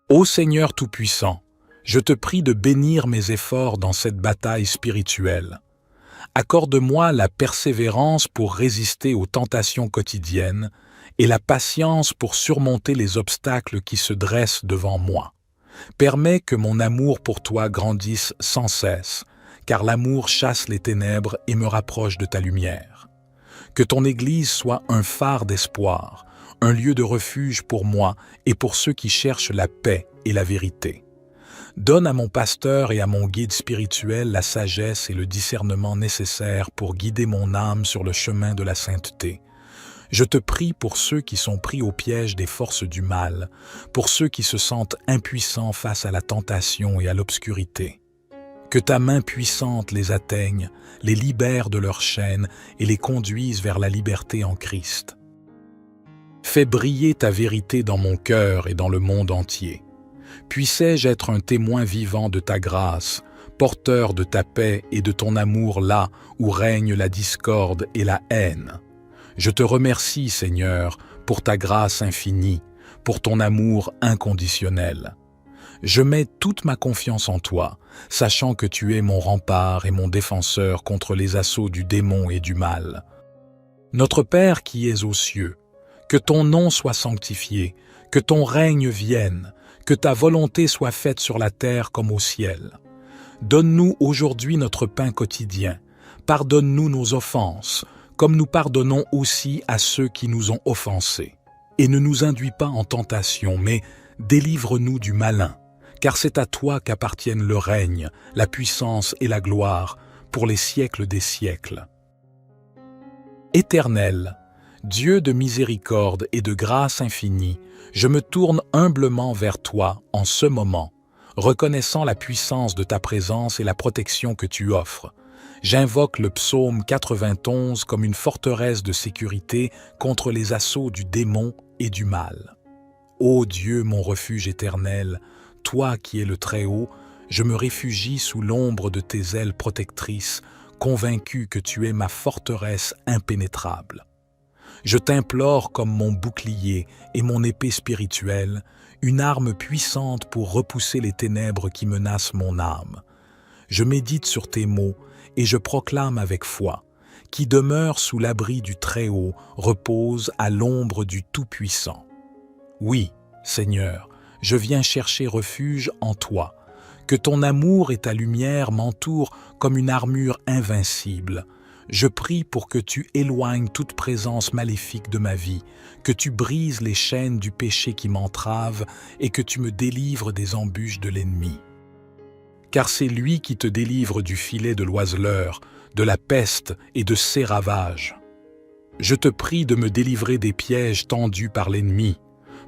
Ô Seigneur Tout-Puissant, je te prie de bénir mes efforts dans cette bataille spirituelle. Accorde-moi la persévérance pour résister aux tentations quotidiennes et la patience pour surmonter les obstacles qui se dressent devant moi. Permets que mon amour pour toi grandisse sans cesse, car l'amour chasse les ténèbres et me rapproche de ta lumière. Que ton Église soit un phare d'espoir, un lieu de refuge pour moi et pour ceux qui cherchent la paix et la vérité. Donne à mon pasteur et à mon guide spirituel la sagesse et le discernement nécessaires pour guider mon âme sur le chemin de la sainteté. Je te prie pour ceux qui sont pris au piège des forces du mal, pour ceux qui se sentent impuissants face à la tentation et à l'obscurité. Que ta main puissante les atteigne, les libère de leurs chaînes et les conduise vers la liberté en Christ. Fais briller ta vérité dans mon cœur et dans le monde entier. Puissais-je être un témoin vivant de ta grâce, porteur de ta paix et de ton amour là où règne la discorde et la haine. Je te remercie, Seigneur, pour ta grâce infinie, pour ton amour inconditionnel. Je mets toute ma confiance en toi, sachant que tu es mon rempart et mon défenseur contre les assauts du démon et du mal. Notre Père qui es aux cieux, que ton nom soit sanctifié, que ton règne vienne, que ta volonté soit faite sur la terre comme au ciel. Donne-nous aujourd'hui notre pain quotidien. Pardonne-nous nos offenses, comme nous pardonnons aussi à ceux qui nous ont offensés. Et ne nous induis pas en tentation, mais délivre-nous du malin, car c'est à toi qu'appartiennent le règne, la puissance et la gloire, pour les siècles des siècles. Éternel, Dieu de miséricorde et de grâce infinie, je me tourne humblement vers toi en ce moment, reconnaissant la puissance de ta présence et la protection que tu offres. J'invoque le psaume 91 comme une forteresse de sécurité contre les assauts du démon et du mal. Ô Dieu, mon refuge éternel, toi qui es le Très-Haut, je me réfugie sous l'ombre de tes ailes protectrices, convaincu que tu es ma forteresse impénétrable. Je t'implore comme mon bouclier et mon épée spirituelle, une arme puissante pour repousser les ténèbres qui menacent mon âme. Je médite sur tes mots et je proclame avec foi, qui demeure sous l'abri du Très-Haut, repose à l'ombre du Tout-Puissant. Oui, Seigneur, je viens chercher refuge en toi, que ton amour et ta lumière m'entourent comme une armure invincible. Je prie pour que tu éloignes toute présence maléfique de ma vie, que tu brises les chaînes du péché qui m'entravent et que tu me délivres des embûches de l'ennemi. Car c'est lui qui te délivre du filet de l'oiseleur, de la peste et de ses ravages. Je te prie de me délivrer des pièges tendus par l'ennemi.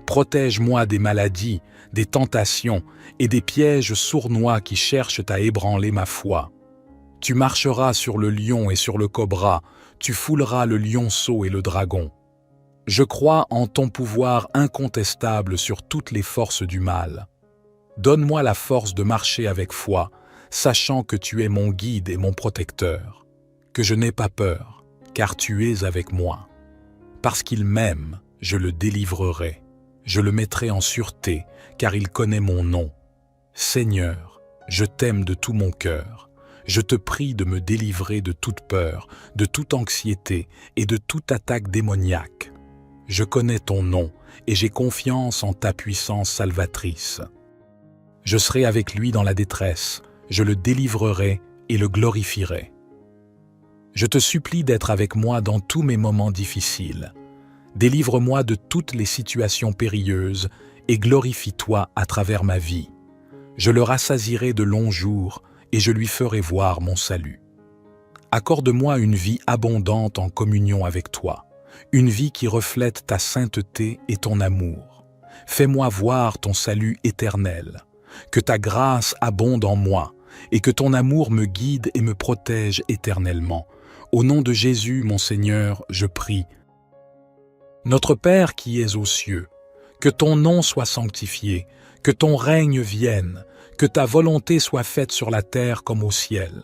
Protège-moi des maladies, des tentations et des pièges sournois qui cherchent à ébranler ma foi. Tu marcheras sur le lion et sur le cobra, tu fouleras le lionceau et le dragon. Je crois en ton pouvoir incontestable sur toutes les forces du mal. Donne-moi la force de marcher avec foi, sachant que tu es mon guide et mon protecteur. Que je n'ai pas peur, car tu es avec moi. Parce qu'il m'aime, je le délivrerai. Je le mettrai en sûreté, car il connaît mon nom. Seigneur, je t'aime de tout mon cœur. Je te prie de me délivrer de toute peur, de toute anxiété et de toute attaque démoniaque. Je connais ton nom et j'ai confiance en ta puissance salvatrice. Je serai avec lui dans la détresse, je le délivrerai et le glorifierai. Je te supplie d'être avec moi dans tous mes moments difficiles. Délivre-moi de toutes les situations périlleuses et glorifie-toi à travers ma vie. Je le rassasierai de longs jours et je lui ferai voir mon salut. Accorde-moi une vie abondante en communion avec toi, une vie qui reflète ta sainteté et ton amour. Fais-moi voir ton salut éternel, que ta grâce abonde en moi et que ton amour me guide et me protège éternellement. Au nom de Jésus, mon Seigneur, je prie. Notre Père qui es aux cieux, que ton nom soit sanctifié, que ton règne vienne, que ta volonté soit faite sur la terre comme au ciel.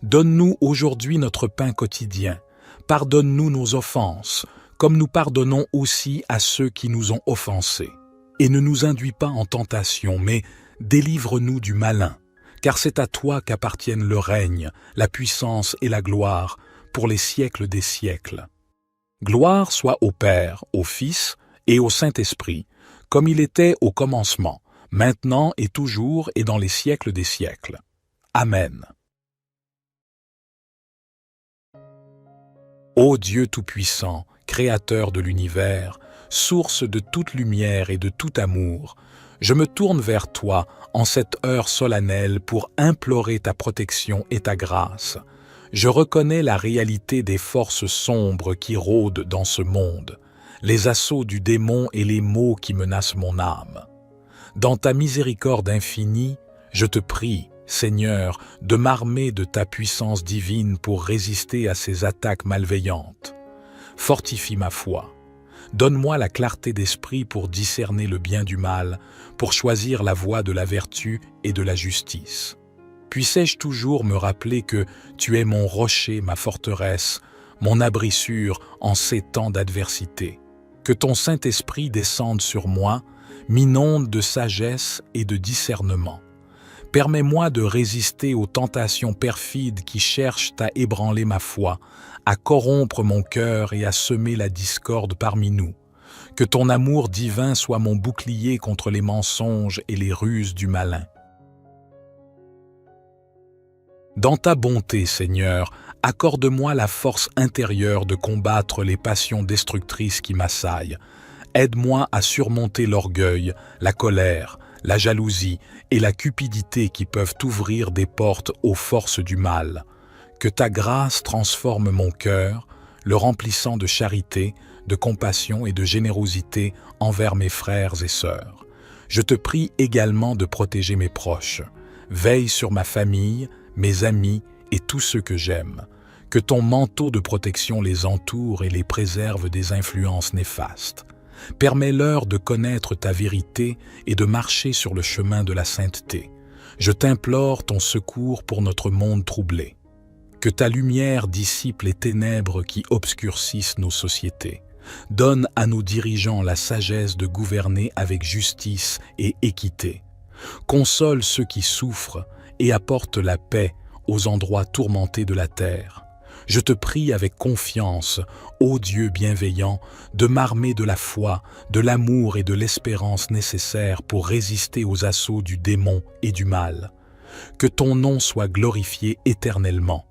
Donne-nous aujourd'hui notre pain quotidien. Pardonne-nous nos offenses, comme nous pardonnons aussi à ceux qui nous ont offensés. Et ne nous induis pas en tentation, mais délivre-nous du malin, car c'est à toi qu'appartiennent le règne, la puissance et la gloire, pour les siècles des siècles. Gloire soit au Père, au Fils et au Saint-Esprit, comme il était au commencement, maintenant et toujours et dans les siècles des siècles. Amen. Ô Dieu Tout-Puissant, Créateur de l'univers, source de toute lumière et de tout amour, je me tourne vers toi en cette heure solennelle pour implorer ta protection et ta grâce. Je reconnais la réalité des forces sombres qui rôdent dans ce monde, les assauts du démon et les maux qui menacent mon âme. Dans ta miséricorde infinie, je te prie, Seigneur, de m'armer de ta puissance divine pour résister à ces attaques malveillantes. Fortifie ma foi. Donne-moi la clarté d'esprit pour discerner le bien du mal, pour choisir la voie de la vertu et de la justice. Puissais-je toujours me rappeler que tu es mon rocher, ma forteresse, mon abri sûr en ces temps d'adversité. Que ton Saint-Esprit descende sur moi, m'inonde de sagesse et de discernement. Permets-moi de résister aux tentations perfides qui cherchent à ébranler ma foi, à corrompre mon cœur et à semer la discorde parmi nous. Que ton amour divin soit mon bouclier contre les mensonges et les ruses du malin. Dans ta bonté, Seigneur, accorde-moi la force intérieure de combattre les passions destructrices qui m'assaillent. Aide-moi à surmonter l'orgueil, la colère, la jalousie et la cupidité qui peuvent ouvrir des portes aux forces du mal. Que ta grâce transforme mon cœur, le remplissant de charité, de compassion et de générosité envers mes frères et sœurs. Je te prie également de protéger mes proches. Veille sur ma famille, mes amis et tous ceux que j'aime. Que ton manteau de protection les entoure et les préserve des influences néfastes. Permets-leur de connaître ta vérité et de marcher sur le chemin de la sainteté. Je t'implore ton secours pour notre monde troublé. Que ta lumière dissipe les ténèbres qui obscurcissent nos sociétés. Donne à nos dirigeants la sagesse de gouverner avec justice et équité. Console ceux qui souffrent et apporte la paix aux endroits tourmentés de la terre. Je te prie avec confiance, ô Dieu bienveillant, de m'armer de la foi, de l'amour et de l'espérance nécessaires pour résister aux assauts du démon et du mal. Que ton nom soit glorifié éternellement.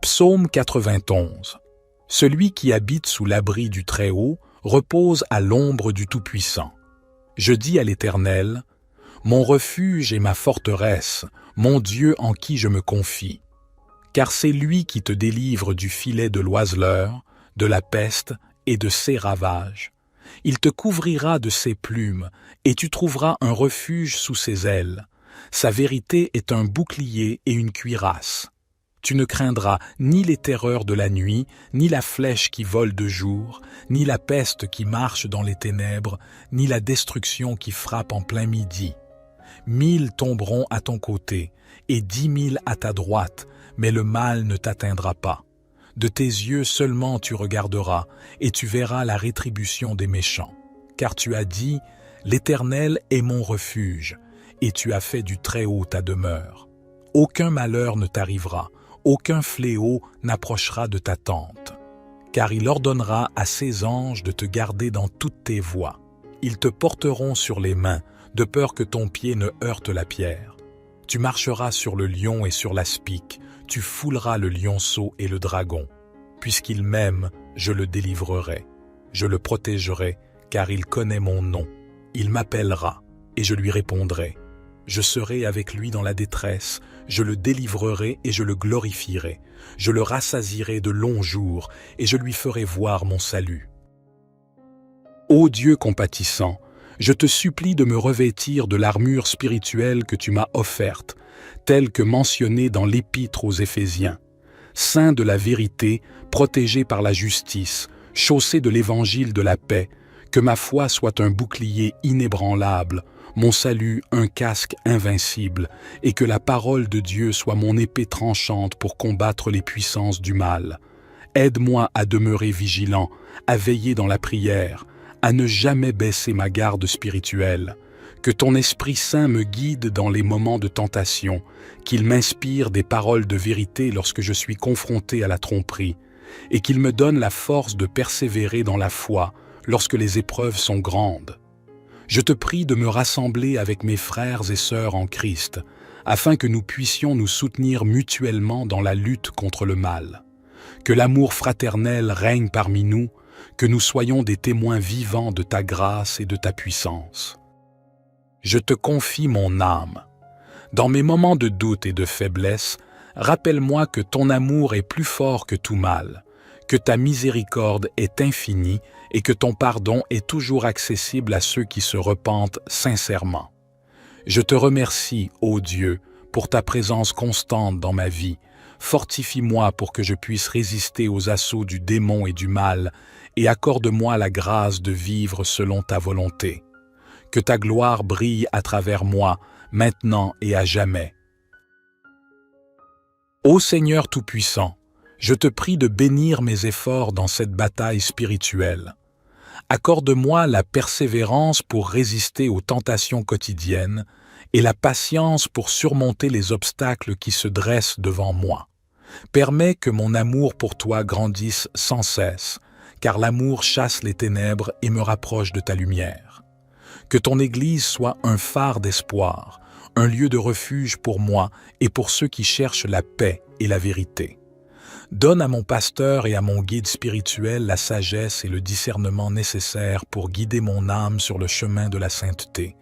Psaume 91. Celui qui habite sous l'abri du Très-Haut repose à l'ombre du Tout-Puissant. Je dis à l'Éternel, mon refuge et ma forteresse, mon Dieu en qui je me confie. Car c'est lui qui te délivre du filet de l'oiseleur, de la peste et de ses ravages. Il te couvrira de ses plumes, et tu trouveras un refuge sous ses ailes. Sa vérité est un bouclier et une cuirasse. Tu ne craindras ni les terreurs de la nuit, ni la flèche qui vole de jour, ni la peste qui marche dans les ténèbres, ni la destruction qui frappe en plein midi. 1000 tomberont à ton côté, et 10 000 à ta droite, mais le mal ne t'atteindra pas. De tes yeux seulement tu regarderas, et tu verras la rétribution des méchants. Car tu as dit, l'Éternel est mon refuge, et tu as fait du Très-Haut ta demeure. Aucun malheur ne t'arrivera, aucun fléau n'approchera de ta tente. Car il ordonnera à ses anges de te garder dans toutes tes voies. Ils te porteront sur les mains, de peur que ton pied ne heurte la pierre. Tu marcheras sur le lion et sur l'aspic, tu fouleras le lionceau et le dragon. Puisqu'il m'aime, je le délivrerai. Je le protégerai, car il connaît mon nom. Il m'appellera, et je lui répondrai. Je serai avec lui dans la détresse, je le délivrerai et je le glorifierai. Je le rassasierai de longs jours, et je lui ferai voir mon salut. Ô Dieu compatissant, je te supplie de me revêtir de l'armure spirituelle que tu m'as offerte, telle que mentionnée dans l'Épître aux Éphésiens. Saint de la vérité, protégé par la justice, chaussé de l'évangile de la paix, que ma foi soit un bouclier inébranlable, mon salut un casque invincible, et que la parole de Dieu soit mon épée tranchante pour combattre les puissances du mal. Aide-moi à demeurer vigilant, à veiller dans la prière, à ne jamais baisser ma garde spirituelle. Que ton Esprit Saint me guide dans les moments de tentation, qu'il m'inspire des paroles de vérité lorsque je suis confronté à la tromperie, et qu'il me donne la force de persévérer dans la foi lorsque les épreuves sont grandes. Je te prie de me rassembler avec mes frères et sœurs en Christ, afin que nous puissions nous soutenir mutuellement dans la lutte contre le mal. Que l'amour fraternel règne parmi nous, que nous soyons des témoins vivants de ta grâce et de ta puissance. Je te confie mon âme. Dans mes moments de doute et de faiblesse, rappelle-moi que ton amour est plus fort que tout mal, que ta miséricorde est infinie et que ton pardon est toujours accessible à ceux qui se repentent sincèrement. Je te remercie, ô Dieu, pour ta présence constante dans ma vie. Fortifie-moi pour que je puisse résister aux assauts du démon et du mal, et accorde-moi la grâce de vivre selon ta volonté. Que ta gloire brille à travers moi, maintenant et à jamais. Ô Seigneur Tout-Puissant, je te prie de bénir mes efforts dans cette bataille spirituelle. Accorde-moi la persévérance pour résister aux tentations quotidiennes et la patience pour surmonter les obstacles qui se dressent devant moi. Permets que mon amour pour toi grandisse sans cesse, car l'amour chasse les ténèbres et me rapproche de ta lumière. Que ton Église soit un phare d'espoir, un lieu de refuge pour moi et pour ceux qui cherchent la paix et la vérité. Donne à mon pasteur et à mon guide spirituel la sagesse et le discernement nécessaires pour guider mon âme sur le chemin de la sainteté.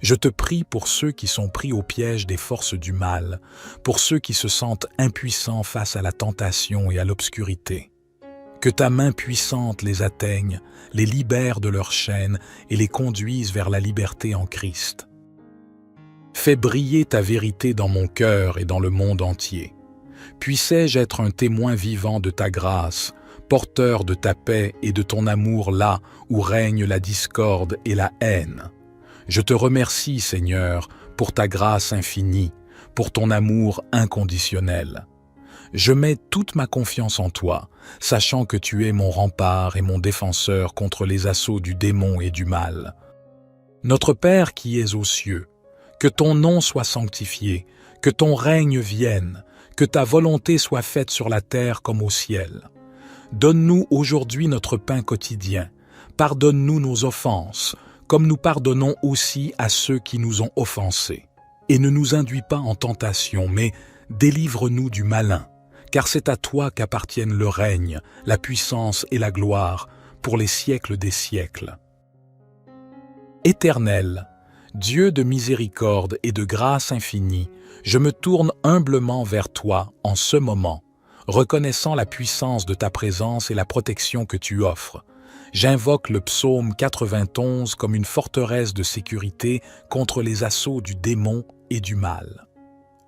Je te prie pour ceux qui sont pris au piège des forces du mal, pour ceux qui se sentent impuissants face à la tentation et à l'obscurité. Que ta main puissante les atteigne, les libère de leurs chaînes et les conduise vers la liberté en Christ. Fais briller ta vérité dans mon cœur et dans le monde entier. Puissais-je être un témoin vivant de ta grâce, porteur de ta paix et de ton amour là où règne la discorde et la haine. Je te remercie, Seigneur, pour ta grâce infinie, pour ton amour inconditionnel. Je mets toute ma confiance en toi, sachant que tu es mon rempart et mon défenseur contre les assauts du démon et du mal. Notre Père qui es aux cieux, que ton nom soit sanctifié, que ton règne vienne, que ta volonté soit faite sur la terre comme au ciel. Donne-nous aujourd'hui notre pain quotidien. Pardonne-nous nos offenses, comme nous pardonnons aussi à ceux qui nous ont offensés. Et ne nous induis pas en tentation, mais délivre-nous du malin, car c'est à toi qu'appartiennent le règne, la puissance et la gloire, pour les siècles des siècles. Éternel, Dieu de miséricorde et de grâce infinie, je me tourne humblement vers toi en ce moment, reconnaissant la puissance de ta présence et la protection que tu offres. J'invoque le psaume 91 comme une forteresse de sécurité contre les assauts du démon et du mal.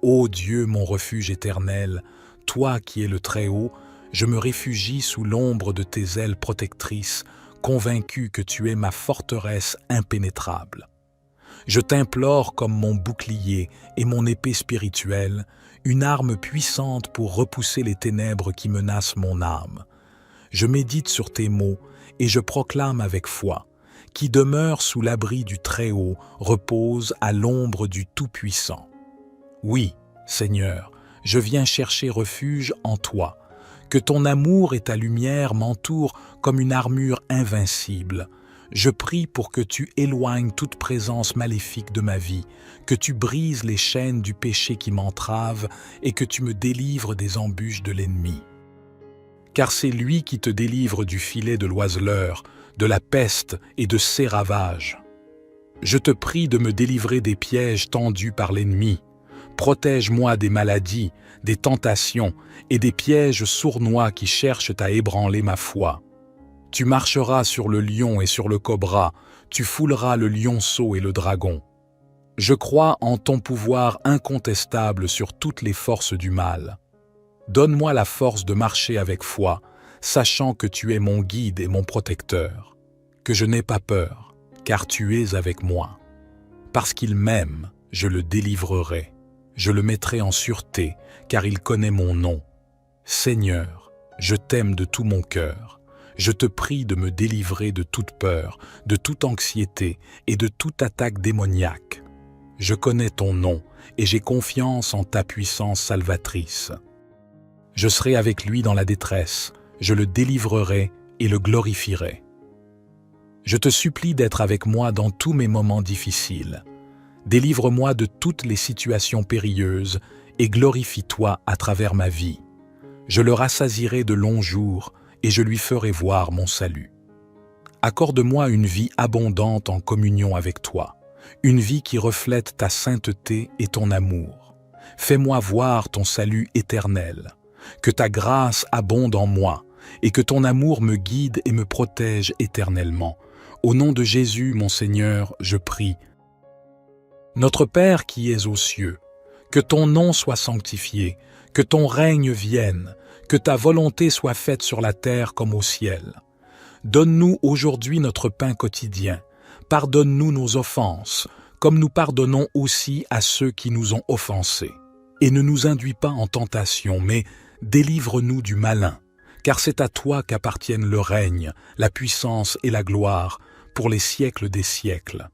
Ô Dieu, mon refuge éternel, toi qui es le Très-Haut, je me réfugie sous l'ombre de tes ailes protectrices, convaincu que tu es ma forteresse impénétrable. Je t'implore comme mon bouclier et mon épée spirituelle, une arme puissante pour repousser les ténèbres qui menacent mon âme. Je médite sur tes mots et je proclame avec foi, qui demeure sous l'abri du Très-Haut, repose à l'ombre du Tout-Puissant. Oui, Seigneur, je viens chercher refuge en toi, que ton amour et ta lumière m'entourent comme une armure invincible. Je prie pour que tu éloignes toute présence maléfique de ma vie, que tu brises les chaînes du péché qui m'entravent et que tu me délivres des embûches de l'ennemi. Car c'est lui qui te délivre du filet de l'oiseleur, de la peste et de ses ravages. Je te prie de me délivrer des pièges tendus par l'ennemi. Protège-moi des maladies, des tentations et des pièges sournois qui cherchent à ébranler ma foi. Tu marcheras sur le lion et sur le cobra, tu fouleras le lionceau et le dragon. Je crois en ton pouvoir incontestable sur toutes les forces du mal. Donne-moi la force de marcher avec foi, sachant que tu es mon guide et mon protecteur. Que je n'ai pas peur, car tu es avec moi. Parce qu'il m'aime, je le délivrerai. Je le mettrai en sûreté, car il connaît mon nom. Seigneur, je t'aime de tout mon cœur. Je te prie de me délivrer de toute peur, de toute anxiété et de toute attaque démoniaque. Je connais ton nom et j'ai confiance en ta puissance salvatrice. Je serai avec lui dans la détresse, je le délivrerai et le glorifierai. Je te supplie d'être avec moi dans tous mes moments difficiles. Délivre-moi de toutes les situations périlleuses et glorifie-toi à travers ma vie. Je le rassasierai de longs jours et je lui ferai voir mon salut. Accorde-moi une vie abondante en communion avec toi, une vie qui reflète ta sainteté et ton amour. Fais-moi voir ton salut éternel. Que ta grâce abonde en moi et que ton amour me guide et me protège éternellement. Au nom de Jésus, mon Seigneur, je prie. Notre Père qui es aux cieux, que ton nom soit sanctifié, que ton règne vienne, que ta volonté soit faite sur la terre comme au ciel. Donne-nous aujourd'hui notre pain quotidien. Pardonne-nous nos offenses, comme nous pardonnons aussi à ceux qui nous ont offensés. Et ne nous induis pas en tentation, mais délivre-nous du malin, car c'est à toi qu'appartiennent le règne, la puissance et la gloire, pour les siècles des siècles.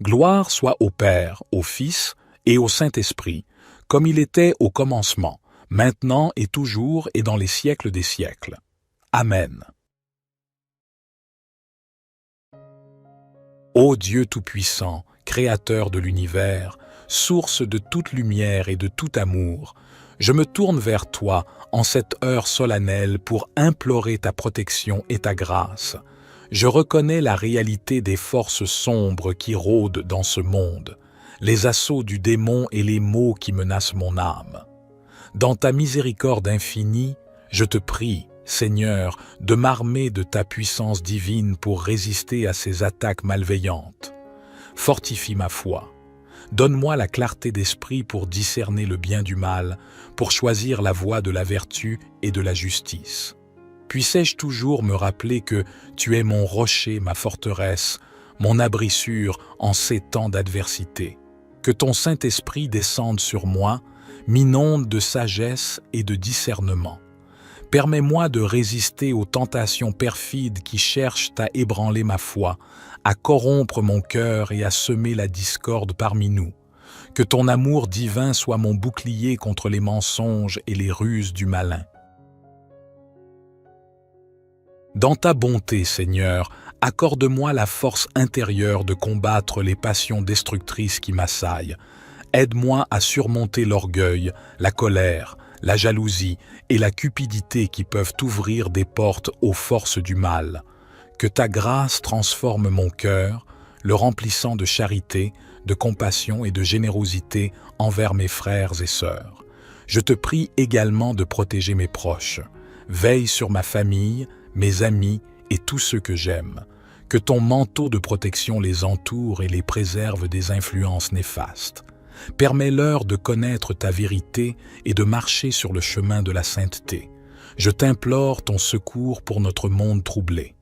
Gloire soit au Père, au Fils et au Saint-Esprit, comme il était au commencement, maintenant et toujours et dans les siècles des siècles. Amen. Ô Dieu Tout-Puissant, Créateur de l'univers, source de toute lumière et de tout amour, je me tourne vers toi en cette heure solennelle pour implorer ta protection et ta grâce. Je reconnais la réalité des forces sombres qui rôdent dans ce monde, les assauts du démon et les maux qui menacent mon âme. Dans ta miséricorde infinie, je te prie, Seigneur, de m'armer de ta puissance divine pour résister à ces attaques malveillantes. Fortifie ma foi. Donne-moi la clarté d'esprit pour discerner le bien du mal, pour choisir la voie de la vertu et de la justice. Puissais-je toujours me rappeler que tu es mon rocher, ma forteresse, mon abri sûr en ces temps d'adversité. Que ton Saint-Esprit descende sur moi, m'inonde de sagesse et de discernement. Permets-moi de résister aux tentations perfides qui cherchent à ébranler ma foi, à corrompre mon cœur et à semer la discorde parmi nous. Que ton amour divin soit mon bouclier contre les mensonges et les ruses du malin. Dans ta bonté, Seigneur, accorde-moi la force intérieure de combattre les passions destructrices qui m'assaillent. Aide-moi à surmonter l'orgueil, la colère, la jalousie et la cupidité qui peuvent ouvrir des portes aux forces du mal. Que ta grâce transforme mon cœur, le remplissant de charité, de compassion et de générosité envers mes frères et sœurs. Je te prie également de protéger mes proches. Veille sur ma famille, mes amis et tous ceux que j'aime. Que ton manteau de protection les entoure et les préserve des influences néfastes. Permets-leur de connaître ta vérité et de marcher sur le chemin de la sainteté. Je t'implore ton secours pour notre monde troublé.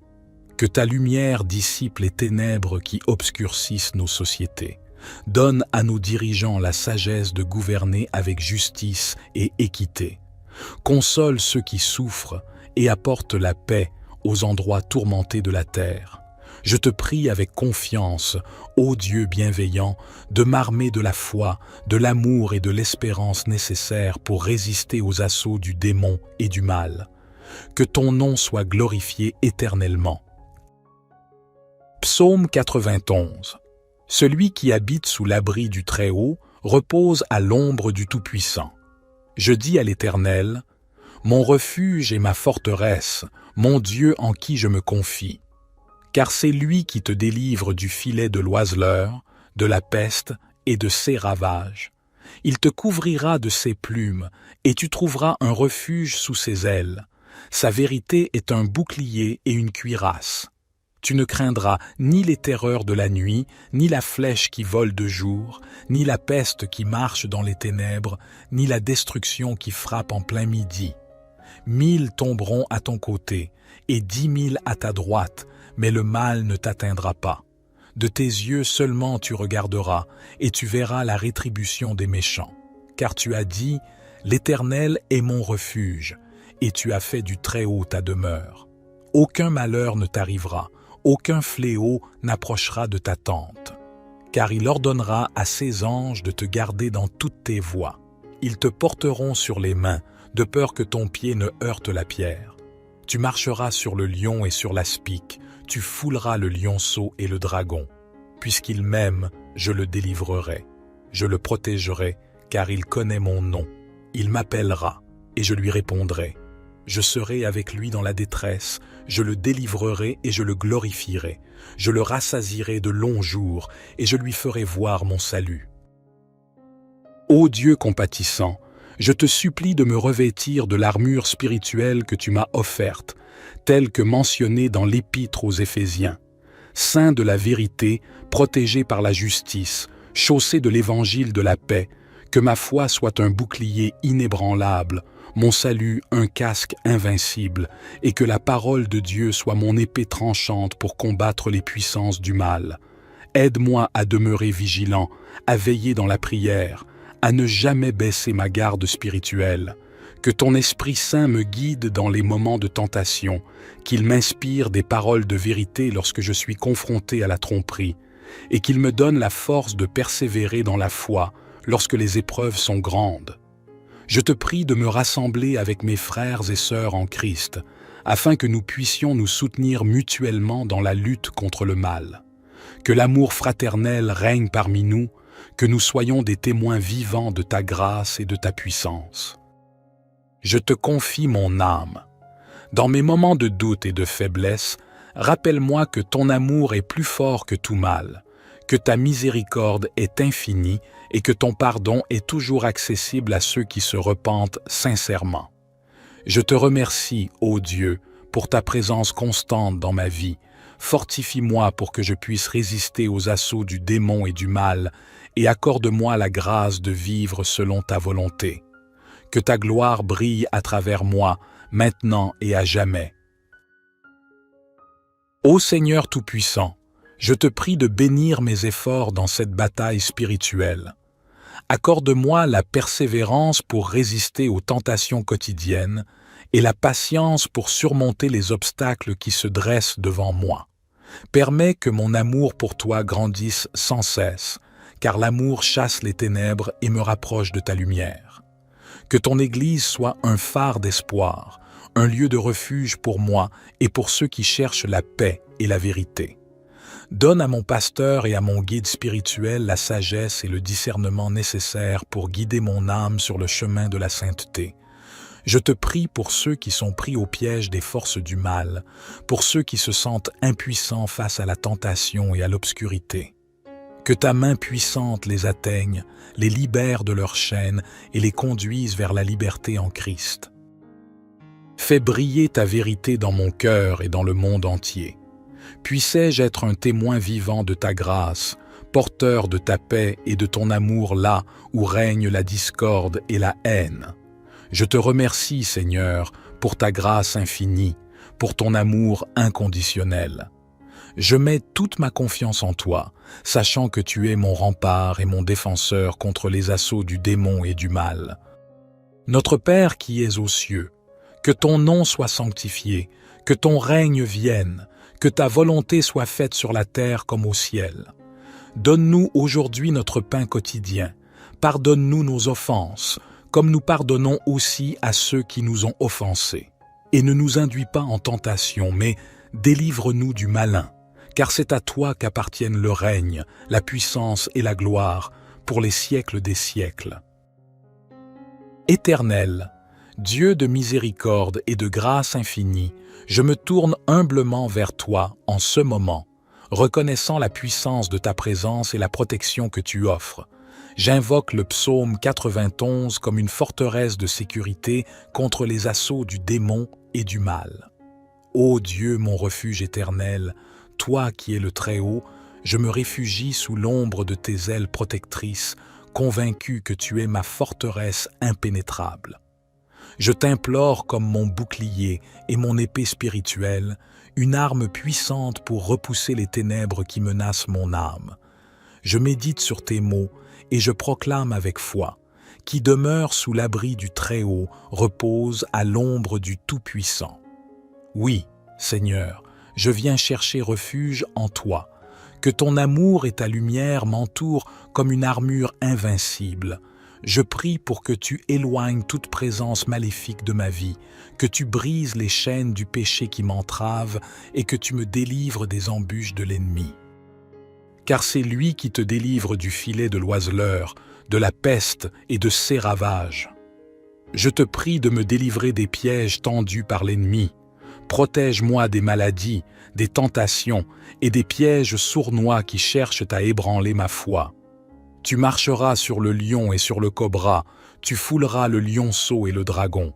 Que ta lumière dissipe les ténèbres qui obscurcissent nos sociétés. Donne à nos dirigeants la sagesse de gouverner avec justice et équité. Console ceux qui souffrent et apporte la paix aux endroits tourmentés de la terre. Je te prie avec confiance, ô Dieu bienveillant, de m'armer de la foi, de l'amour et de l'espérance nécessaires pour résister aux assauts du démon et du mal. Que ton nom soit glorifié éternellement. Psaume 91. Celui qui habite sous l'abri du Très-Haut repose à l'ombre du Tout-Puissant. Je dis à l'Éternel, mon refuge et ma forteresse, mon Dieu en qui je me confie. Car c'est lui qui te délivre du filet de l'oiseleur, de la peste et de ses ravages. Il te couvrira de ses plumes, et tu trouveras un refuge sous ses ailes. Sa vérité est un bouclier et une cuirasse. Tu ne craindras ni les terreurs de la nuit, ni la flèche qui vole de jour, ni la peste qui marche dans les ténèbres, ni la destruction qui frappe en plein midi. 1000 tomberont à ton côté, et 10 000 à ta droite, mais le mal ne t'atteindra pas. De tes yeux seulement tu regarderas, et tu verras la rétribution des méchants. Car tu as dit, l'Éternel est mon refuge, et tu as fait du Très-Haut ta demeure. Aucun malheur ne t'arrivera, aucun fléau n'approchera de ta tente. Car il ordonnera à ses anges de te garder dans toutes tes voies. Ils te porteront sur les mains, de peur que ton pied ne heurte la pierre. Tu marcheras sur le lion et sur l'aspic, tu fouleras le lionceau et le dragon. Puisqu'il m'aime, je le délivrerai. Je le protégerai, car il connaît mon nom. Il m'appellera, et je lui répondrai. Je serai avec lui dans la détresse, je le délivrerai et je le glorifierai. Je le rassasierai de longs jours, et je lui ferai voir mon salut. Ô Dieu compatissant, je te supplie de me revêtir de l'armure spirituelle que tu m'as offerte, telle que mentionnée dans l'Épître aux Éphésiens. Saint de la vérité, protégé par la justice, chaussé de l'évangile de la paix, que ma foi soit un bouclier inébranlable, mon salut un casque invincible, et que la parole de Dieu soit mon épée tranchante pour combattre les puissances du mal. Aide-moi à demeurer vigilant, à veiller dans la prière, à ne jamais baisser ma garde spirituelle. Que ton Esprit Saint me guide dans les moments de tentation, qu'il m'inspire des paroles de vérité lorsque je suis confronté à la tromperie, et qu'il me donne la force de persévérer dans la foi lorsque les épreuves sont grandes. Je te prie de me rassembler avec mes frères et sœurs en Christ, afin que nous puissions nous soutenir mutuellement dans la lutte contre le mal. Que l'amour fraternel règne parmi nous, que nous soyons des témoins vivants de ta grâce et de ta puissance. Je te confie mon âme. Dans mes moments de doute et de faiblesse, rappelle-moi que ton amour est plus fort que tout mal, que ta miséricorde est infinie et que ton pardon est toujours accessible à ceux qui se repentent sincèrement. Je te remercie, ô Dieu, pour ta présence constante dans ma vie. Fortifie-moi pour que je puisse résister aux assauts du démon et du mal, et accorde-moi la grâce de vivre selon ta volonté. Que ta gloire brille à travers moi, maintenant et à jamais. Ô Seigneur Tout-Puissant, je te prie de bénir mes efforts dans cette bataille spirituelle. Accorde-moi la persévérance pour résister aux tentations quotidiennes et la patience pour surmonter les obstacles qui se dressent devant moi. Permets que mon amour pour toi grandisse sans cesse, car l'amour chasse les ténèbres et me rapproche de ta lumière. Que ton Église soit un phare d'espoir, un lieu de refuge pour moi et pour ceux qui cherchent la paix et la vérité. Donne à mon pasteur et à mon guide spirituel la sagesse et le discernement nécessaires pour guider mon âme sur le chemin de la sainteté. Je te prie pour ceux qui sont pris au piège des forces du mal, pour ceux qui se sentent impuissants face à la tentation et à l'obscurité. Que ta main puissante les atteigne, les libère de leurs chaînes et les conduise vers la liberté en Christ. Fais briller ta vérité dans mon cœur et dans le monde entier. Puissais-je être un témoin vivant de ta grâce, porteur de ta paix et de ton amour là où règne la discorde et la haine. Je te remercie, Seigneur, pour ta grâce infinie, pour ton amour inconditionnel. Je mets toute ma confiance en toi, sachant que tu es mon rempart et mon défenseur contre les assauts du démon et du mal. Notre Père qui es aux cieux, que ton nom soit sanctifié, que ton règne vienne, que ta volonté soit faite sur la terre comme au ciel. Donne-nous aujourd'hui notre pain quotidien. Pardonne-nous nos offenses, comme nous pardonnons aussi à ceux qui nous ont offensés. Et ne nous induis pas en tentation, mais délivre-nous du malin, car c'est à toi qu'appartiennent le règne, la puissance et la gloire, pour les siècles des siècles. Éternel, Dieu de miséricorde et de grâce infinie, je me tourne humblement vers toi en ce moment, reconnaissant la puissance de ta présence et la protection que tu offres. J'invoque le psaume 91 comme une forteresse de sécurité contre les assauts du démon et du mal. Ô Dieu, mon refuge éternel, toi qui es le Très-Haut, je me réfugie sous l'ombre de tes ailes protectrices, convaincu que tu es ma forteresse impénétrable. Je t'implore comme mon bouclier et mon épée spirituelle, une arme puissante pour repousser les ténèbres qui menacent mon âme. Je médite sur tes mots et je proclame avec foi, qui demeure sous l'abri du Très-Haut, repose à l'ombre du Tout-Puissant. Oui, Seigneur, je viens chercher refuge en toi, que ton amour et ta lumière m'entourent comme une armure invincible. Je prie pour que tu éloignes toute présence maléfique de ma vie, que tu brises les chaînes du péché qui m'entravent et que tu me délivres des embûches de l'ennemi. Car c'est lui qui te délivre du filet de l'oiseleur, de la peste et de ses ravages. Je te prie de me délivrer des pièges tendus par l'ennemi. Protège-moi des maladies, des tentations et des pièges sournois qui cherchent à ébranler ma foi. Tu marcheras sur le lion et sur le cobra, tu fouleras le lionceau et le dragon.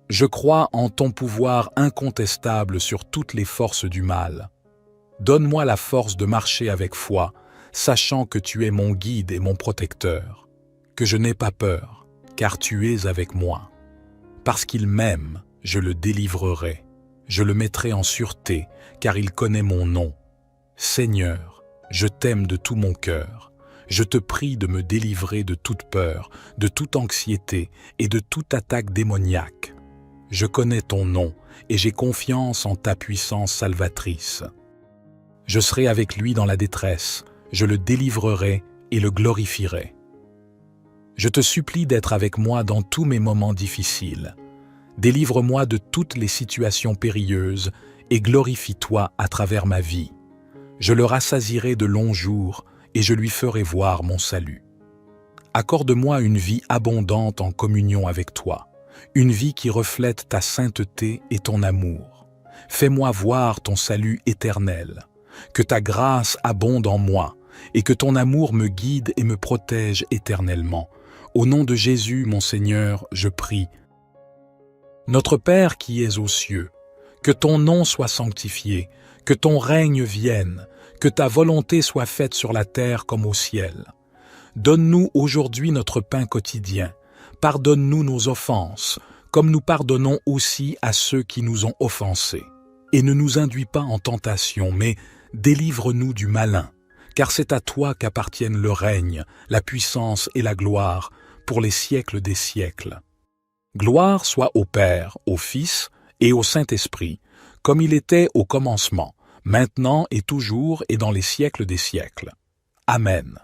Je crois en ton pouvoir incontestable sur toutes les forces du mal. Donne-moi la force de marcher avec foi, sachant que tu es mon guide et mon protecteur, que je n'ai pas peur, car tu es avec moi. Parce qu'il m'aime, je le délivrerai, je le mettrai en sûreté, car il connaît mon nom. Seigneur, je t'aime de tout mon cœur. Je te prie de me délivrer de toute peur, de toute anxiété et de toute attaque démoniaque. Je connais ton nom et j'ai confiance en ta puissance salvatrice. Je serai avec lui dans la détresse, je le délivrerai et le glorifierai. Je te supplie d'être avec moi dans tous mes moments difficiles. Délivre-moi de toutes les situations périlleuses et glorifie-toi à travers ma vie. Je le rassasierai de longs jours et je lui ferai voir mon salut. Accorde-moi une vie abondante en communion avec toi, une vie qui reflète ta sainteté et ton amour. Fais-moi voir ton salut éternel, que ta grâce abonde en moi et que ton amour me guide et me protège éternellement. Au nom de Jésus, mon Seigneur, je prie. Notre Père qui es aux cieux, que ton nom soit sanctifié, que ton règne vienne, que ta volonté soit faite sur la terre comme au ciel. Donne-nous aujourd'hui notre pain quotidien. Pardonne-nous nos offenses, comme nous pardonnons aussi à ceux qui nous ont offensés. Et ne nous induis pas en tentation, mais délivre-nous du malin, car c'est à toi qu'appartiennent le règne, la puissance et la gloire, pour les siècles des siècles. Gloire soit au Père, au Fils et au Saint-Esprit, comme il était au commencement, maintenant et toujours et dans les siècles des siècles. Amen.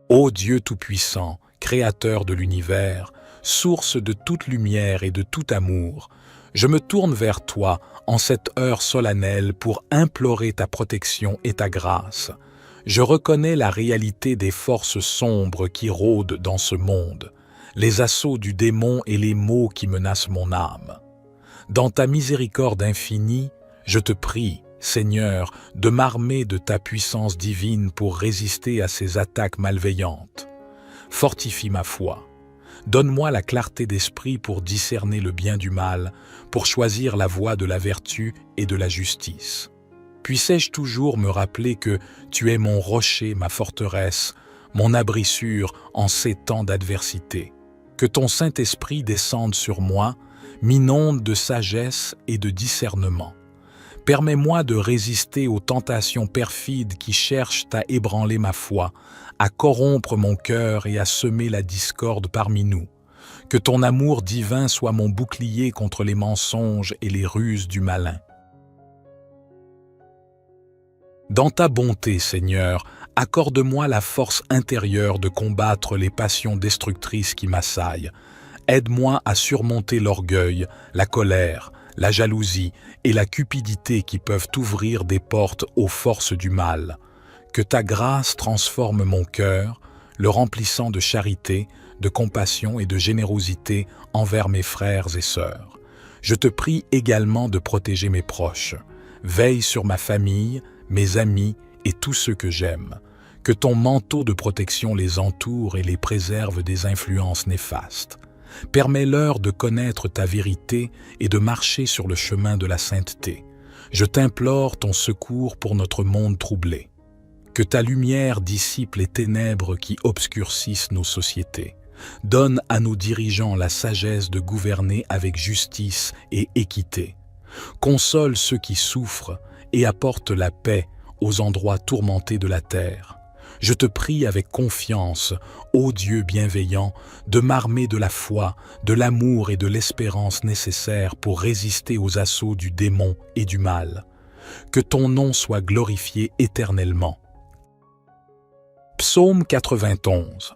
Ô Dieu Tout-Puissant, Créateur de l'univers, source de toute lumière et de tout amour, je me tourne vers toi en cette heure solennelle pour implorer ta protection et ta grâce. Je reconnais la réalité des forces sombres qui rôdent dans ce monde, les assauts du démon et les maux qui menacent mon âme. Dans ta miséricorde infinie, je te prie, Seigneur, de m'armer de ta puissance divine pour résister à ces attaques malveillantes. Fortifie ma foi. Donne-moi la clarté d'esprit pour discerner le bien du mal, pour choisir la voie de la vertu et de la justice. Puissais-je toujours me rappeler que tu es mon rocher, ma forteresse, mon abri sûr en ces temps d'adversité. Que ton Saint-Esprit descende sur moi, m'inonde de sagesse et de discernement. Permets-moi de résister aux tentations perfides qui cherchent à ébranler ma foi, à corrompre mon cœur et à semer la discorde parmi nous. Que ton amour divin soit mon bouclier contre les mensonges et les ruses du malin. Dans ta bonté, Seigneur, accorde-moi la force intérieure de combattre les passions destructrices qui m'assaillent. Aide-moi à surmonter l'orgueil, la colère, la jalousie et la cupidité qui peuvent ouvrir des portes aux forces du mal. Que ta grâce transforme mon cœur, le remplissant de charité, de compassion et de générosité envers mes frères et sœurs. Je te prie également de protéger mes proches. Veille sur ma famille, mes amis et tous ceux que j'aime. Que ton manteau de protection les entoure et les préserve des influences néfastes. Permets-leur de connaître ta vérité et de marcher sur le chemin de la sainteté. Je t'implore ton secours pour notre monde troublé. Que ta lumière dissipe les ténèbres qui obscurcissent nos sociétés. Donne à nos dirigeants la sagesse de gouverner avec justice et équité. Console ceux qui souffrent et apporte la paix aux endroits tourmentés de la terre. Je te prie avec confiance, ô Dieu bienveillant, de m'armer de la foi, de l'amour et de l'espérance nécessaires pour résister aux assauts du démon et du mal. Que ton nom soit glorifié éternellement. Psaume 91.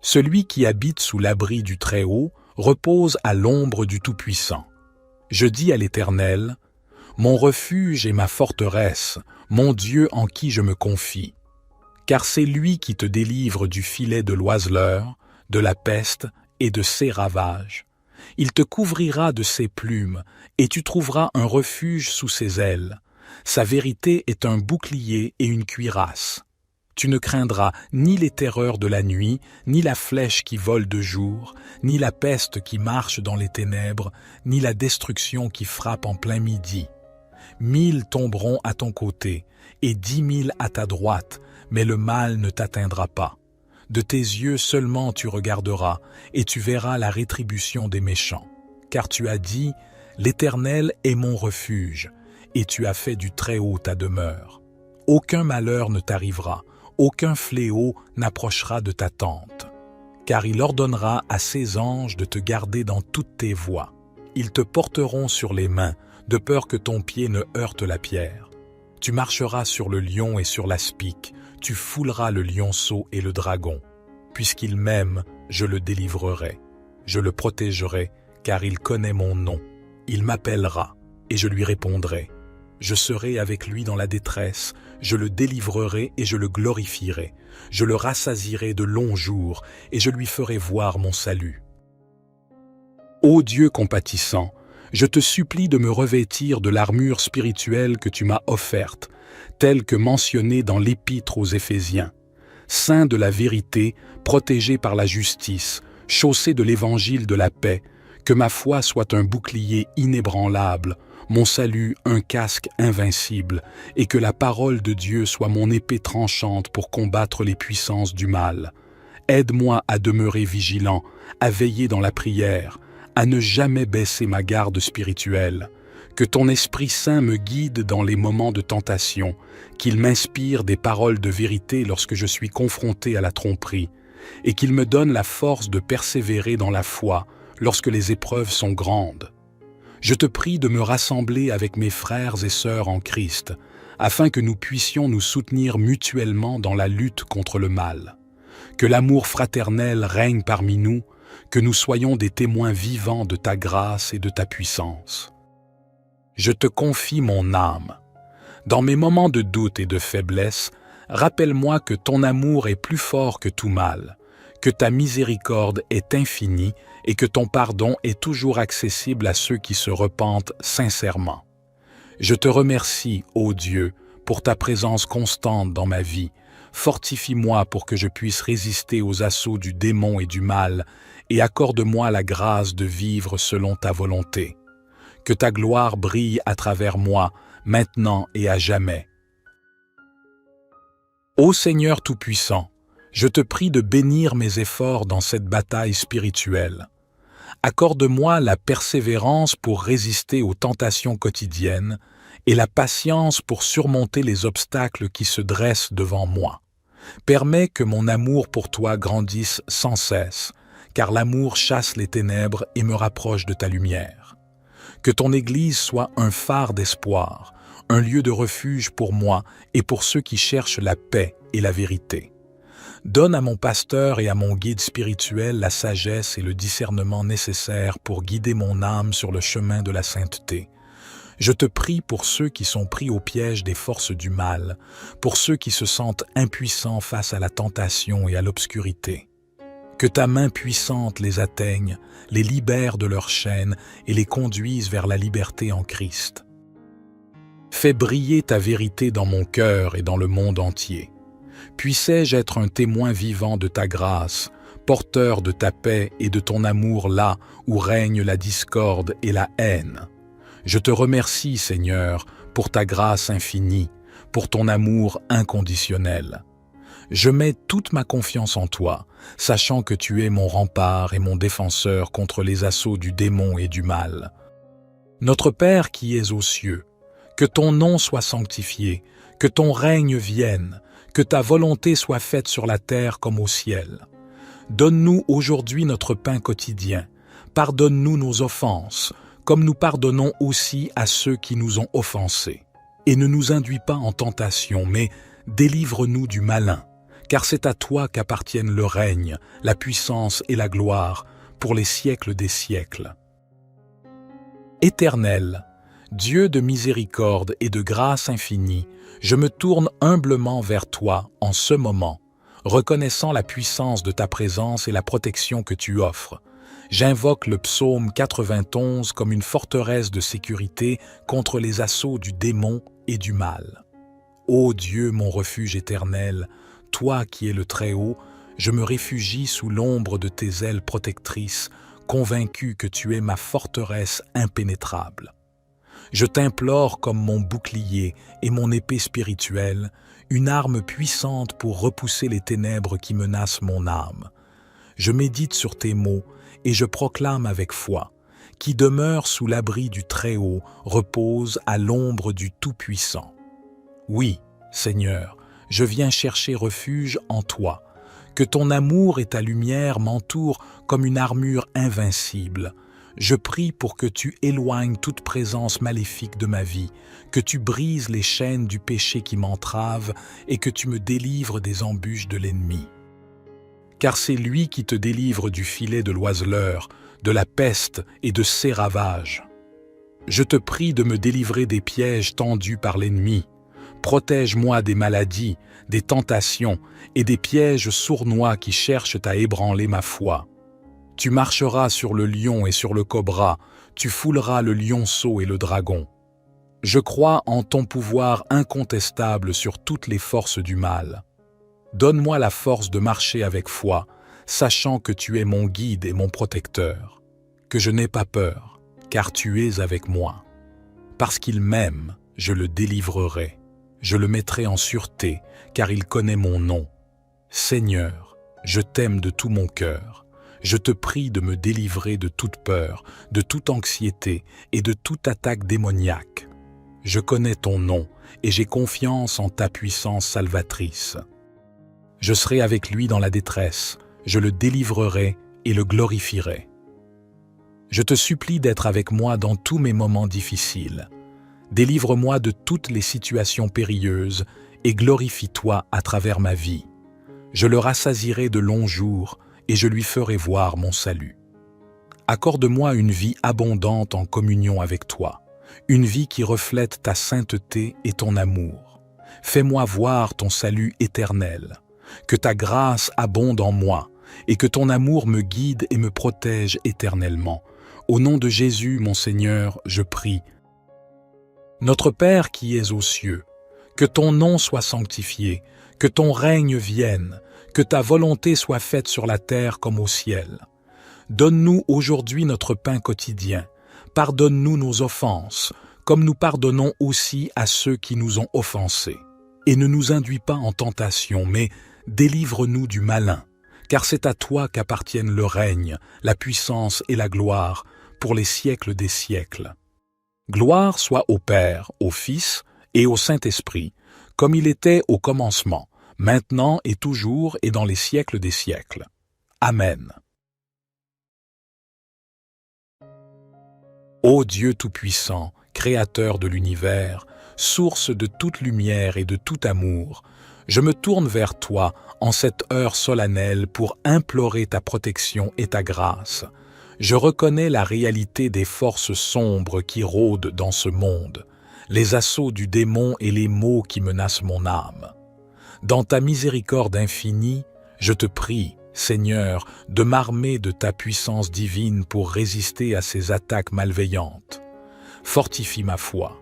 Celui qui habite sous l'abri du Très-Haut repose à l'ombre du Tout-Puissant. Je dis à l'Éternel, mon refuge et ma forteresse, mon Dieu en qui je me confie. Car c'est lui qui te délivre du filet de l'oiseleur, de la peste et de ses ravages. Il te couvrira de ses plumes, et tu trouveras un refuge sous ses ailes. Sa vérité est un bouclier et une cuirasse. Tu ne craindras ni les terreurs de la nuit, ni la flèche qui vole de jour, ni la peste qui marche dans les ténèbres, ni la destruction qui frappe en plein midi. 1000 tomberont à ton côté, et 10 000 à ta droite, mais le mal ne t'atteindra pas. De tes yeux seulement tu regarderas, et tu verras la rétribution des méchants. Car tu as dit, l'Éternel est mon refuge, et tu as fait du Très-Haut ta demeure. Aucun malheur ne t'arrivera, aucun fléau n'approchera de ta tente. Car il ordonnera à ses anges de te garder dans toutes tes voies. Ils te porteront sur les mains, de peur que ton pied ne heurte la pierre. Tu marcheras sur le lion et sur l'aspic, tu fouleras le lionceau et le dragon. Puisqu'il m'aime, je le délivrerai. Je le protégerai, car il connaît mon nom. Il m'appellera, et je lui répondrai. Je serai avec lui dans la détresse, je le délivrerai et je le glorifierai. Je le rassasierai de longs jours, et je lui ferai voir mon salut. Ô Dieu compatissant, je te supplie de me revêtir de l'armure spirituelle que tu m'as offerte, telle que mentionnée dans l'Épître aux Éphésiens. Saint de la vérité, protégé par la justice, chaussé de l'évangile de la paix, que ma foi soit un bouclier inébranlable, mon salut un casque invincible, et que la parole de Dieu soit mon épée tranchante pour combattre les puissances du mal. Aide-moi à demeurer vigilant, à veiller dans la prière, à ne jamais baisser ma garde spirituelle. Que ton Esprit Saint me guide dans les moments de tentation, qu'il m'inspire des paroles de vérité lorsque je suis confronté à la tromperie, et qu'il me donne la force de persévérer dans la foi lorsque les épreuves sont grandes. Je te prie de me rassembler avec mes frères et sœurs en Christ, afin que nous puissions nous soutenir mutuellement dans la lutte contre le mal. Que l'amour fraternel règne parmi nous, que nous soyons des témoins vivants de ta grâce et de ta puissance. Je te confie mon âme. Dans mes moments de doute et de faiblesse, rappelle-moi que ton amour est plus fort que tout mal, que ta miséricorde est infinie et que ton pardon est toujours accessible à ceux qui se repentent sincèrement. Je te remercie, ô Dieu, pour ta présence constante dans ma vie. Fortifie-moi pour que je puisse résister aux assauts du démon et du mal, et accorde-moi la grâce de vivre selon ta volonté. Que ta gloire brille à travers moi, maintenant et à jamais. Ô Seigneur Tout-Puissant, je te prie de bénir mes efforts dans cette bataille spirituelle. Accorde-moi la persévérance pour résister aux tentations quotidiennes et la patience pour surmonter les obstacles qui se dressent devant moi. Permets que mon amour pour toi grandisse sans cesse, car l'amour chasse les ténèbres et me rapproche de ta lumière. Que ton Église soit un phare d'espoir, un lieu de refuge pour moi et pour ceux qui cherchent la paix et la vérité. Donne à mon pasteur et à mon guide spirituel la sagesse et le discernement nécessaires pour guider mon âme sur le chemin de la sainteté. Je te prie pour ceux qui sont pris au piège des forces du mal, pour ceux qui se sentent impuissants face à la tentation et à l'obscurité. Que ta main puissante les atteigne, les libère de leurs chaînes et les conduise vers la liberté en Christ. Fais briller ta vérité dans mon cœur et dans le monde entier. Puissais-je être un témoin vivant de ta grâce, porteur de ta paix et de ton amour là où règne la discorde et la haine. Je te remercie, Seigneur, pour ta grâce infinie, pour ton amour inconditionnel. Je mets toute ma confiance en toi, sachant que tu es mon rempart et mon défenseur contre les assauts du démon et du mal. Notre Père qui es aux cieux, que ton nom soit sanctifié, que ton règne vienne, que ta volonté soit faite sur la terre comme au ciel. Donne-nous aujourd'hui notre pain quotidien. Pardonne-nous nos offenses, comme nous pardonnons aussi à ceux qui nous ont offensés. Et ne nous induis pas en tentation, mais délivre-nous du malin, car c'est à toi qu'appartiennent le règne, la puissance et la gloire, pour les siècles des siècles. Éternel, Dieu de miséricorde et de grâce infinie, je me tourne humblement vers toi en ce moment, reconnaissant la puissance de ta présence et la protection que tu offres. J'invoque le psaume 91 comme une forteresse de sécurité contre les assauts du démon et du mal. Ô Dieu, mon refuge éternel, toi qui es le Très-Haut, je me réfugie sous l'ombre de tes ailes protectrices, convaincu que tu es ma forteresse impénétrable. Je t'implore comme mon bouclier et mon épée spirituelle, une arme puissante pour repousser les ténèbres qui menacent mon âme. Je médite sur tes mots et je proclame avec foi, qui demeure sous l'abri du Très-Haut repose à l'ombre du Tout-Puissant. Oui, Seigneur, je viens chercher refuge en toi, que ton amour et ta lumière m'entourent comme une armure invincible. Je prie pour que tu éloignes toute présence maléfique de ma vie, que tu brises les chaînes du péché qui m'entravent et que tu me délivres des embûches de l'ennemi. Car c'est lui qui te délivre du filet de l'oiseleur, de la peste et de ses ravages. Je te prie de me délivrer des pièges tendus par l'ennemi. Protège-moi des maladies, des tentations et des pièges sournois qui cherchent à ébranler ma foi. Tu marcheras sur le lion et sur le cobra, tu fouleras le lionceau et le dragon. Je crois en ton pouvoir incontestable sur toutes les forces du mal. Donne-moi la force de marcher avec foi, sachant que tu es mon guide et mon protecteur. Que je n'ai pas peur, car tu es avec moi. Parce qu'il m'aime, je le délivrerai. Je le mettrai en sûreté, car il connaît mon nom. Seigneur, je t'aime de tout mon cœur. Je te prie de me délivrer de toute peur, de toute anxiété et de toute attaque démoniaque. Je connais ton nom et j'ai confiance en ta puissance salvatrice. Je serai avec lui dans la détresse, je le délivrerai et le glorifierai. Je te supplie d'être avec moi dans tous mes moments difficiles. Délivre-moi de toutes les situations périlleuses et glorifie-toi à travers ma vie. Je le rassasierai de longs jours et je lui ferai voir mon salut. Accorde-moi une vie abondante en communion avec toi, une vie qui reflète ta sainteté et ton amour. Fais-moi voir ton salut éternel, que ta grâce abonde en moi et que ton amour me guide et me protège éternellement. Au nom de Jésus, mon Seigneur, je prie. Notre Père qui es aux cieux, que ton nom soit sanctifié, que ton règne vienne, que ta volonté soit faite sur la terre comme au ciel. Donne-nous aujourd'hui notre pain quotidien. Pardonne-nous nos offenses, comme nous pardonnons aussi à ceux qui nous ont offensés. Et ne nous induis pas en tentation, mais délivre-nous du malin, car c'est à toi qu'appartiennent le règne, la puissance et la gloire, pour les siècles des siècles. Gloire soit au Père, au Fils et au Saint-Esprit, comme il était au commencement, maintenant et toujours et dans les siècles des siècles. Amen. Ô Dieu Tout-Puissant, Créateur de l'univers, source de toute lumière et de tout amour, je me tourne vers toi en cette heure solennelle pour implorer ta protection et ta grâce. Je reconnais la réalité des forces sombres qui rôdent dans ce monde, les assauts du démon et les maux qui menacent mon âme. Dans ta miséricorde infinie, je te prie, Seigneur, de m'armer de ta puissance divine pour résister à ces attaques malveillantes. Fortifie ma foi.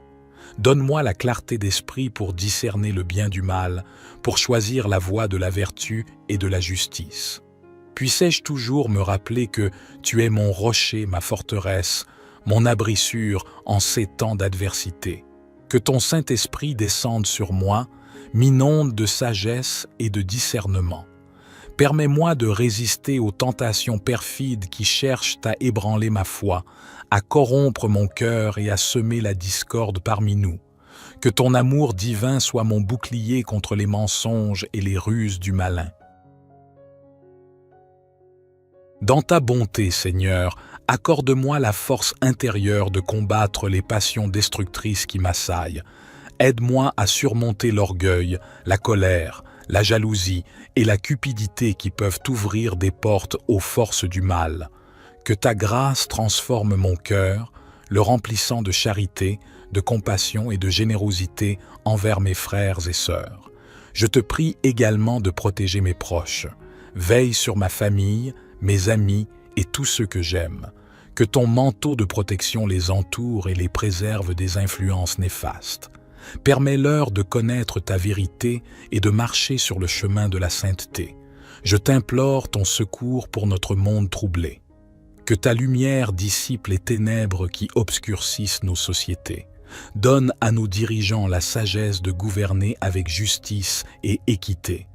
Donne-moi la clarté d'esprit pour discerner le bien du mal, pour choisir la voie de la vertu et de la justice. Puissais-je toujours me rappeler que tu es mon rocher, ma forteresse, mon abri sûr en ces temps d'adversité. Que ton Saint-Esprit descende sur moi, m'inonde de sagesse et de discernement. Permets-moi de résister aux tentations perfides qui cherchent à ébranler ma foi, à corrompre mon cœur et à semer la discorde parmi nous. Que ton amour divin soit mon bouclier contre les mensonges et les ruses du malin. Dans ta bonté, Seigneur, accorde-moi la force intérieure de combattre les passions destructrices qui m'assaillent. Aide-moi à surmonter l'orgueil, la colère, la jalousie et la cupidité qui peuvent ouvrir des portes aux forces du mal. Que ta grâce transforme mon cœur, le remplissant de charité, de compassion et de générosité envers mes frères et sœurs. Je te prie également de protéger mes proches. Veille sur ma famille, mes amis et tous ceux que j'aime. Que ton manteau de protection les entoure et les préserve des influences néfastes. Permets-leur de connaître ta vérité et de marcher sur le chemin de la sainteté. Je t'implore ton secours pour notre monde troublé. Que ta lumière dissipe les ténèbres qui obscurcissent nos sociétés. Donne à nos dirigeants la sagesse de gouverner avec justice et équité.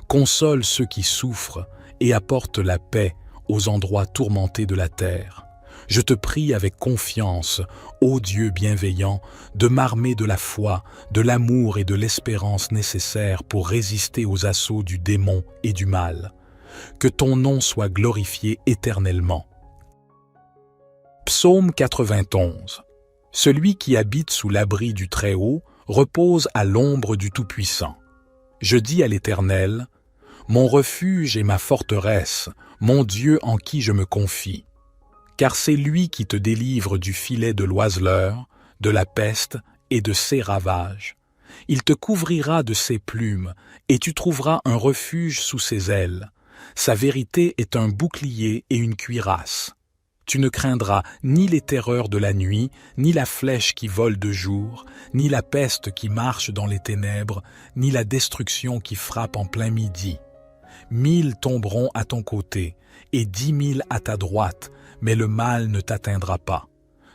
Console ceux qui souffrent et apporte la paix aux endroits tourmentés de la terre. Je te prie avec confiance, ô Dieu bienveillant, de m'armer de la foi, de l'amour et de l'espérance nécessaires pour résister aux assauts du démon et du mal. Que ton nom soit glorifié éternellement. Psaume 91. Celui qui habite sous l'abri du Très-Haut repose à l'ombre du Tout-Puissant. Je dis à l'Éternel, mon refuge et ma forteresse, mon Dieu en qui je me confie. Car c'est lui qui te délivre du filet de l'oiseleur, de la peste et de ses ravages. Il te couvrira de ses plumes, et tu trouveras un refuge sous ses ailes. Sa vérité est un bouclier et une cuirasse. Tu ne craindras ni les terreurs de la nuit, ni la flèche qui vole de jour, ni la peste qui marche dans les ténèbres, ni la destruction qui frappe en plein midi. 1000 tomberont à ton côté, et 10 000 à ta droite, mais le mal ne t'atteindra pas.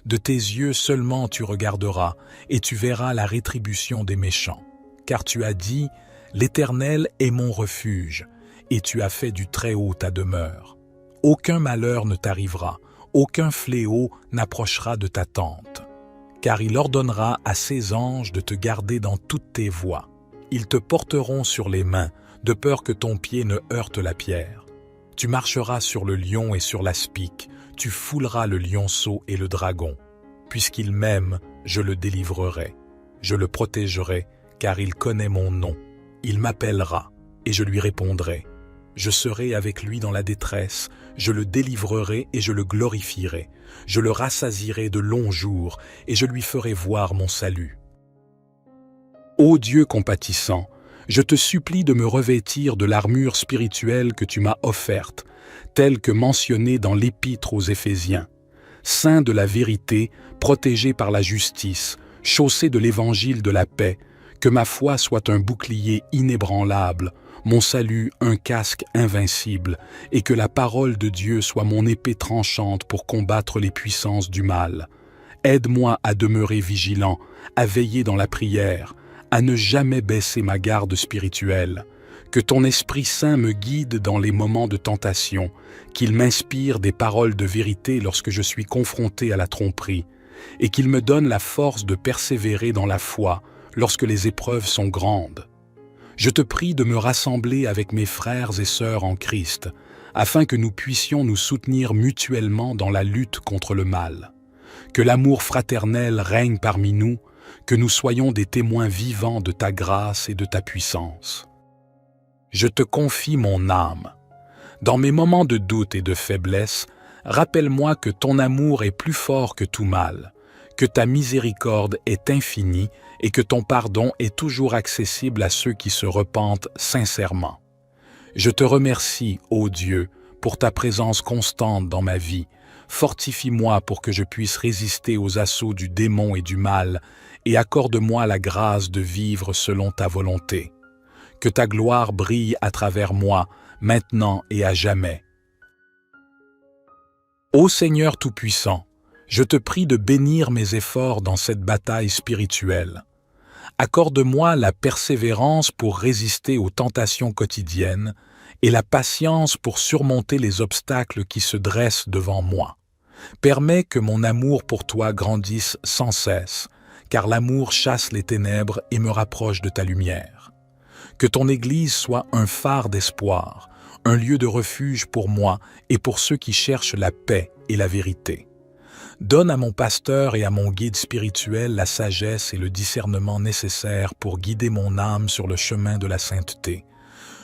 De tes yeux seulement tu regarderas, et tu verras la rétribution des méchants. Car tu as dit, l'Éternel est mon refuge, et tu as fait du Très-Haut ta demeure. Aucun malheur ne t'arrivera, aucun fléau n'approchera de ta tente. Car il ordonnera à ses anges de te garder dans toutes tes voies. Ils te porteront sur les mains, de peur que ton pied ne heurte la pierre. Tu marcheras sur le lion et sur l'aspic, tu fouleras le lionceau et le dragon. Puisqu'il m'aime, je le délivrerai. Je le protégerai, car il connaît mon nom. Il m'appellera, et je lui répondrai. Je serai avec lui dans la détresse, je le délivrerai et je le glorifierai. Je le rassasierai de longs jours, et je lui ferai voir mon salut. Ô Dieu compatissant, je te supplie de me revêtir de l'armure spirituelle que tu m'as offerte, telle que mentionnée dans l'Épître aux Éphésiens. Saint de la vérité, protégé par la justice, chaussé de l'évangile de la paix, que ma foi soit un bouclier inébranlable, mon salut un casque invincible, et que la parole de Dieu soit mon épée tranchante pour combattre les puissances du mal. Aide-moi à demeurer vigilant, à veiller dans la prière, à ne jamais baisser ma garde spirituelle. Que ton Esprit Saint me guide dans les moments de tentation, qu'il m'inspire des paroles de vérité lorsque je suis confronté à la tromperie, et qu'il me donne la force de persévérer dans la foi lorsque les épreuves sont grandes. Je te prie de me rassembler avec mes frères et sœurs en Christ, afin que nous puissions nous soutenir mutuellement dans la lutte contre le mal. Que l'amour fraternel règne parmi nous, que nous soyons des témoins vivants de ta grâce et de ta puissance. Je te confie mon âme. Dans mes moments de doute et de faiblesse, rappelle-moi que ton amour est plus fort que tout mal, que ta miséricorde est infinie et que ton pardon est toujours accessible à ceux qui se repentent sincèrement. Je te remercie, ô Dieu, pour ta présence constante dans ma vie. Fortifie-moi pour que je puisse résister aux assauts du démon et du mal, et accorde-moi la grâce de vivre selon ta volonté. Que ta gloire brille à travers moi, maintenant et à jamais. Ô Seigneur Tout-Puissant, je te prie de bénir mes efforts dans cette bataille spirituelle. Accorde-moi la persévérance pour résister aux tentations quotidiennes et la patience pour surmonter les obstacles qui se dressent devant moi. Permets que mon amour pour toi grandisse sans cesse, car l'amour chasse les ténèbres et me rapproche de ta lumière. Que ton Église soit un phare d'espoir, un lieu de refuge pour moi et pour ceux qui cherchent la paix et la vérité. Donne à mon pasteur et à mon guide spirituel la sagesse et le discernement nécessaires pour guider mon âme sur le chemin de la sainteté.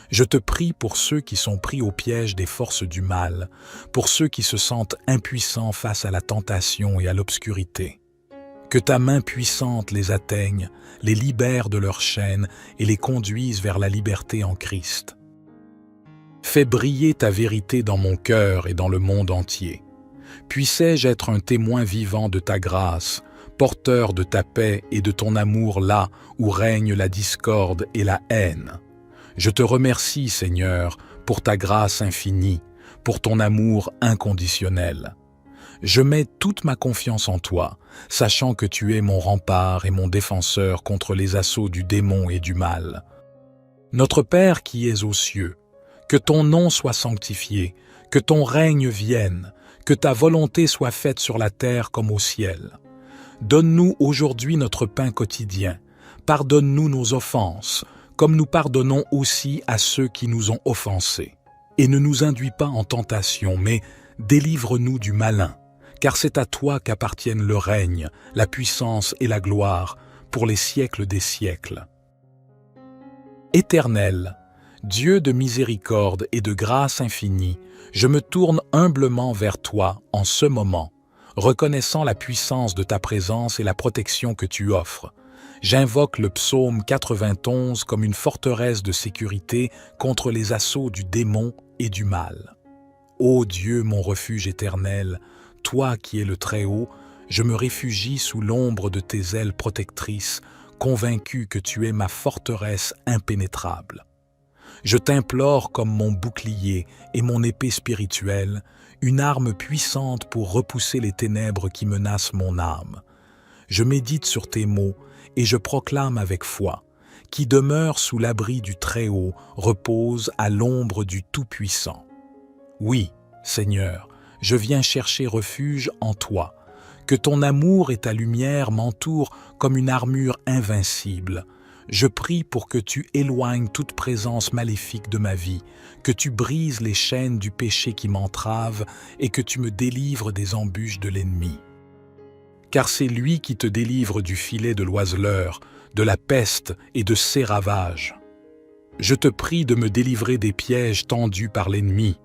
Je te prie pour ceux qui sont pris au piège des forces du mal, pour ceux qui se sentent impuissants face à la tentation et à l'obscurité. Que ta main puissante les atteigne, les libère de leurs chaînes et les conduise vers la liberté en Christ. Fais briller ta vérité dans mon cœur et dans le monde entier. Puissais-je être un témoin vivant de ta grâce porteur de ta paix et de ton amour là où règne la discorde et la haine. Je te remercie, Seigneur, pour ta grâce infinie, pour ton amour inconditionnel. Je mets toute ma confiance en toi, sachant que tu es mon rempart et mon défenseur contre les assauts du démon et du mal. Notre Père qui es aux cieux, que ton nom soit sanctifié, que ton règne vienne, que ta volonté soit faite sur la terre comme au ciel. Donne-nous aujourd'hui notre pain quotidien. Pardonne-nous nos offenses, comme nous pardonnons aussi à ceux qui nous ont offensés. Et ne nous induis pas en tentation, mais délivre-nous du malin, car c'est à toi qu'appartiennent le règne, la puissance et la gloire, pour les siècles des siècles. Éternel, Dieu de miséricorde et de grâce infinie, je me tourne humblement vers toi en ce moment, reconnaissant la puissance de ta présence et la protection que tu offres. J'invoque le psaume 91 comme une forteresse de sécurité contre les assauts du démon et du mal. Ô Dieu, mon refuge éternel, toi qui es le Très-Haut, je me réfugie sous l'ombre de tes ailes protectrices, convaincu que tu es ma forteresse impénétrable. Je t'implore comme mon bouclier et mon épée spirituelle, une arme puissante pour repousser les ténèbres qui menacent mon âme. Je médite sur tes mots et je proclame avec foi, qui demeure sous l'abri du Très-Haut repose à l'ombre du Tout-Puissant. Oui, Seigneur, je viens chercher refuge en toi, que ton amour et ta lumière m'entourent comme une armure invincible. Je prie pour que tu éloignes toute présence maléfique de ma vie, que tu brises les chaînes du péché qui m'entravent et que tu me délivres des embûches de l'ennemi. Car c'est lui qui te délivre du filet de l'oiseleur, de la peste et de ses ravages. Je te prie de me délivrer des pièges tendus par l'ennemi.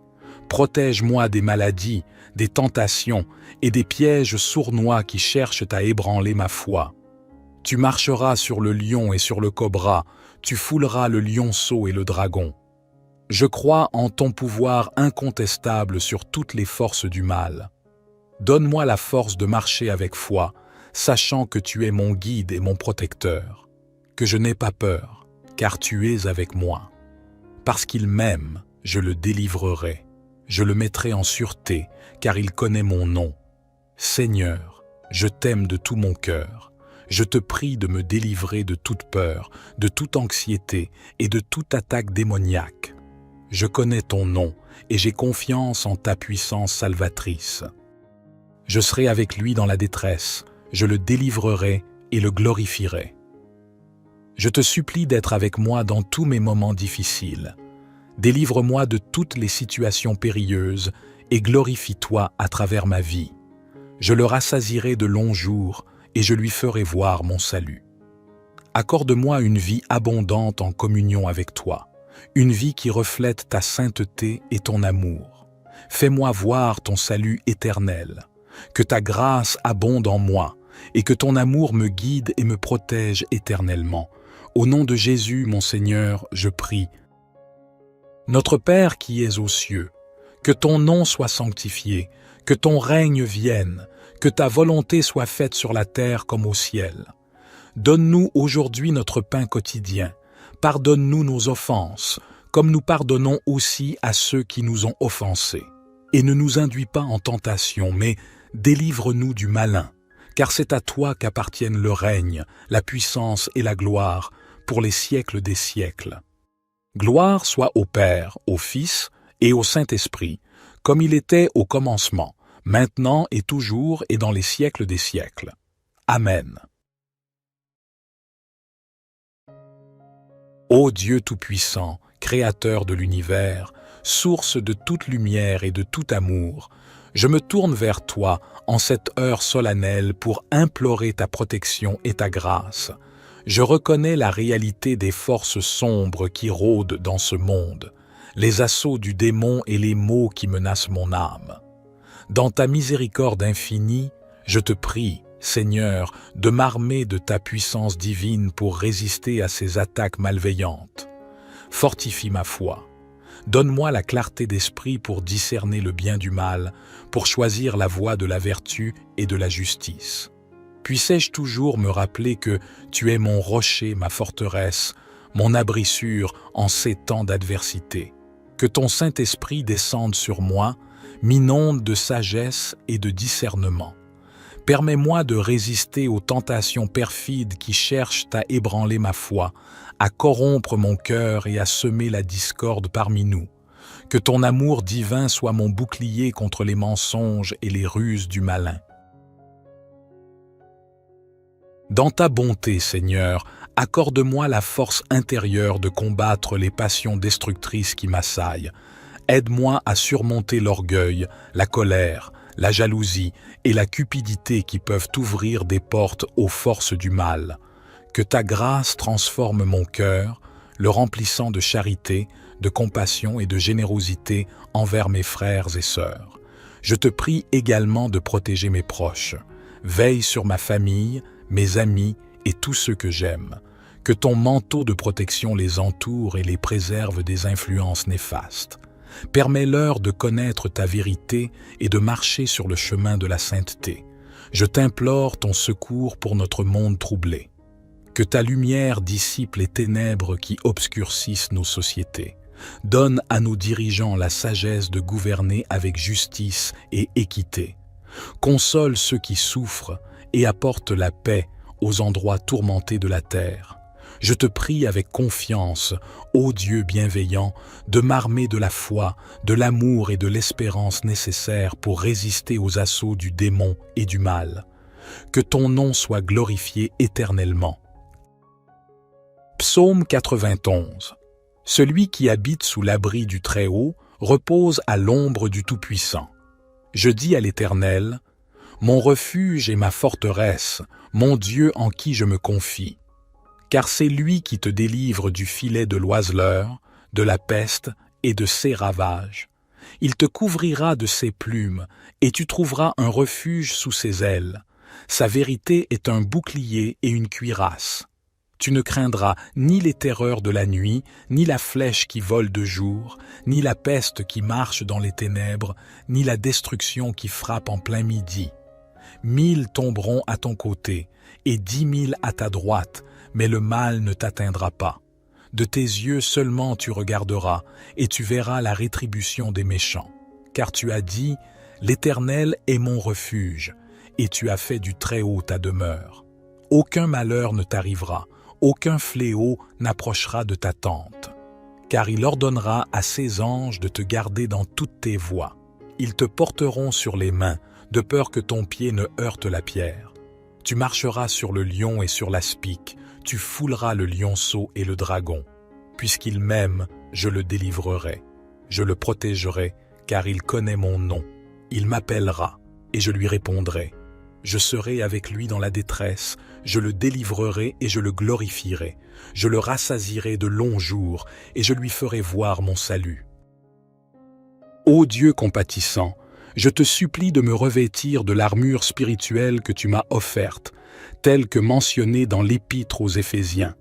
Protège-moi des maladies, des tentations et des pièges sournois qui cherchent à ébranler ma foi. Tu marcheras sur le lion et sur le cobra, tu fouleras le lionceau et le dragon. Je crois en ton pouvoir incontestable sur toutes les forces du mal. Donne-moi la force de marcher avec foi, sachant que tu es mon guide et mon protecteur. Que je n'ai pas peur, car tu es avec moi. Parce qu'il m'aime, je le délivrerai. Je le mettrai en sûreté, car il connaît mon nom. Seigneur, je t'aime de tout mon cœur. Je te prie de me délivrer de toute peur, de toute anxiété et de toute attaque démoniaque. Je connais ton nom et j'ai confiance en ta puissance salvatrice. Je serai avec lui dans la détresse, je le délivrerai et le glorifierai. Je te supplie d'être avec moi dans tous mes moments difficiles. Délivre-moi de toutes les situations périlleuses et glorifie-toi à travers ma vie. Je le rassasierai de longs jours et je lui ferai voir mon salut. Accorde-moi une vie abondante en communion avec toi, une vie qui reflète ta sainteté et ton amour. Fais-moi voir ton salut éternel, que ta grâce abonde en moi et que ton amour me guide et me protège éternellement. Au nom de Jésus, mon Seigneur, je prie. Notre Père qui es aux cieux, que ton nom soit sanctifié, que ton règne vienne, que ta volonté soit faite sur la terre comme au ciel. Donne-nous aujourd'hui notre pain quotidien. Pardonne-nous nos offenses, comme nous pardonnons aussi à ceux qui nous ont offensés. Et ne nous induis pas en tentation, mais délivre-nous du malin, car c'est à toi qu'appartiennent le règne, la puissance et la gloire, pour les siècles des siècles. Gloire soit au Père, au Fils et au Saint-Esprit, comme il était au commencement, maintenant et toujours et dans les siècles des siècles. Amen. Ô Dieu Tout-Puissant, Créateur de l'univers, source de toute lumière et de tout amour, je me tourne vers toi en cette heure solennelle pour implorer ta protection et ta grâce. Je reconnais la réalité des forces sombres qui rôdent dans ce monde, les assauts du démon et les maux qui menacent mon âme. Dans ta miséricorde infinie, je te prie, Seigneur, de m'armer de ta puissance divine pour résister à ces attaques malveillantes. Fortifie ma foi. Donne-moi la clarté d'esprit pour discerner le bien du mal, pour choisir la voie de la vertu et de la justice. Puissais-je toujours me rappeler que tu es mon rocher, ma forteresse, mon abri sûr en ces temps d'adversité. Que ton Saint-Esprit descende sur moi, m'inonde de sagesse et de discernement. Permets-moi de résister aux tentations perfides qui cherchent à ébranler ma foi, à corrompre mon cœur et à semer la discorde parmi nous. Que ton amour divin soit mon bouclier contre les mensonges et les ruses du malin. Dans ta bonté, Seigneur, accorde-moi la force intérieure de combattre les passions destructrices qui m'assaillent. Aide-moi à surmonter l'orgueil, la colère, la jalousie et la cupidité qui peuvent ouvrir des portes aux forces du mal. Que ta grâce transforme mon cœur, le remplissant de charité, de compassion et de générosité envers mes frères et sœurs. Je te prie également de protéger mes proches. Veille sur ma famille, mes amis et tous ceux que j'aime. Que ton manteau de protection les entoure et les préserve des influences néfastes. Permets-leur de connaître ta vérité et de marcher sur le chemin de la sainteté. Je t'implore ton secours pour notre monde troublé. Que ta lumière dissipe les ténèbres qui obscurcissent nos sociétés. Donne à nos dirigeants la sagesse de gouverner avec justice et équité. Console ceux qui souffrent et apporte la paix aux endroits tourmentés de la terre. Je te prie avec confiance, ô Dieu bienveillant, de m'armer de la foi, de l'amour et de l'espérance nécessaires pour résister aux assauts du démon et du mal. Que ton nom soit glorifié éternellement. Psaume 91. Celui qui habite sous l'abri du Très-Haut repose à l'ombre du Tout-Puissant. Je dis à l'Éternel, mon refuge et ma forteresse, mon Dieu en qui je me confie. Car c'est lui qui te délivre du filet de l'oiseleur, de la peste et de ses ravages. Il te couvrira de ses plumes, et tu trouveras un refuge sous ses ailes. Sa vérité est un bouclier et une cuirasse. Tu ne craindras ni les terreurs de la nuit, ni la flèche qui vole de jour, ni la peste qui marche dans les ténèbres, ni la destruction qui frappe en plein midi. 1000 tomberont à ton côté, et 10 000 à ta droite, mais le mal ne t'atteindra pas. De tes yeux seulement tu regarderas, et tu verras la rétribution des méchants. Car tu as dit, l'Éternel est mon refuge, et tu as fait du Très-Haut ta demeure. Aucun malheur ne t'arrivera, aucun fléau n'approchera de ta tente. Car il ordonnera à ses anges de te garder dans toutes tes voies. Ils te porteront sur les mains, de peur que ton pied ne heurte la pierre. Tu marcheras sur le lion et sur l'aspic, tu fouleras le lionceau et le dragon. Puisqu'il m'aime, je le délivrerai. Je le protégerai, car il connaît mon nom. Il m'appellera, et je lui répondrai. Je serai avec lui dans la détresse, je le délivrerai et je le glorifierai. Je le rassasierai de longs jours, et je lui ferai voir mon salut. Ô Dieu compatissant, je te supplie de me revêtir de l'armure spirituelle que tu m'as offerte, telle que mentionnée dans l'Épître aux Éphésiens.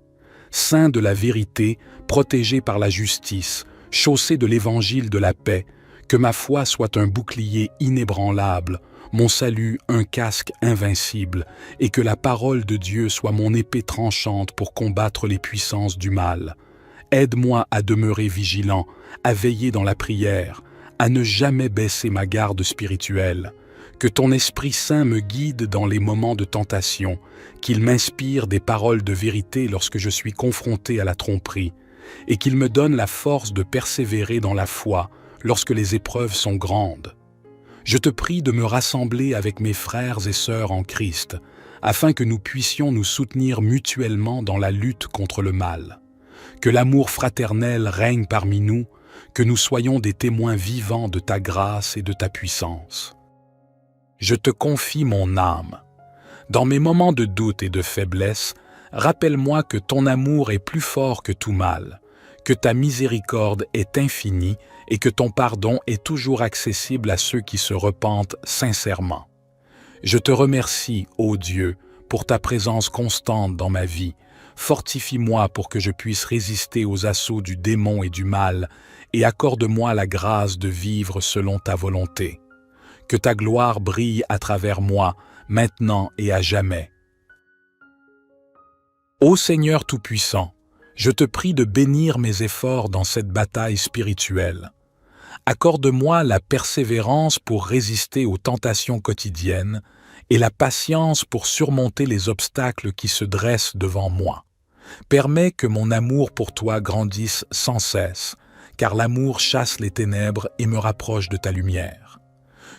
Saint de la vérité, protégé par la justice, chaussé de l'évangile de la paix, que ma foi soit un bouclier inébranlable, mon salut un casque invincible, et que la parole de Dieu soit mon épée tranchante pour combattre les puissances du mal. Aide-moi à demeurer vigilant, à veiller dans la prière, à ne jamais baisser ma garde spirituelle. Que ton Esprit Saint me guide dans les moments de tentation, qu'il m'inspire des paroles de vérité lorsque je suis confronté à la tromperie, et qu'il me donne la force de persévérer dans la foi lorsque les épreuves sont grandes. Je te prie de me rassembler avec mes frères et sœurs en Christ, afin que nous puissions nous soutenir mutuellement dans la lutte contre le mal. Que l'amour fraternel règne parmi nous, que nous soyons des témoins vivants de ta grâce et de ta puissance. Je te confie mon âme. Dans mes moments de doute et de faiblesse, rappelle-moi que ton amour est plus fort que tout mal, que ta miséricorde est infinie et que ton pardon est toujours accessible à ceux qui se repentent sincèrement. Je te remercie, ô Dieu, pour ta présence constante dans ma vie. Fortifie-moi pour que je puisse résister aux assauts du démon et du mal, et accorde-moi la grâce de vivre selon ta volonté. Que ta gloire brille à travers moi, maintenant et à jamais. Ô Seigneur Tout-Puissant, je te prie de bénir mes efforts dans cette bataille spirituelle. Accorde-moi la persévérance pour résister aux tentations quotidiennes et la patience pour surmonter les obstacles qui se dressent devant moi. Permets que mon amour pour toi grandisse sans cesse, car l'amour chasse les ténèbres et me rapproche de ta lumière.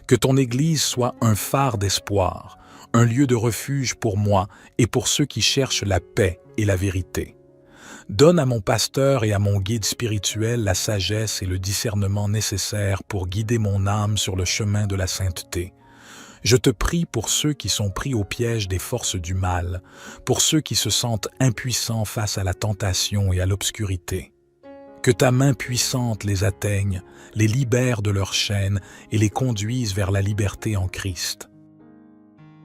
Que ton Église soit un phare d'espoir, un lieu de refuge pour moi et pour ceux qui cherchent la paix et la vérité. Donne à mon pasteur et à mon guide spirituel la sagesse et le discernement nécessaires pour guider mon âme sur le chemin de la sainteté. Je te prie pour ceux qui sont pris au piège des forces du mal, pour ceux qui se sentent impuissants face à la tentation et à l'obscurité. Que ta main puissante les atteigne, les libère de leurs chaînes et les conduise vers la liberté en Christ.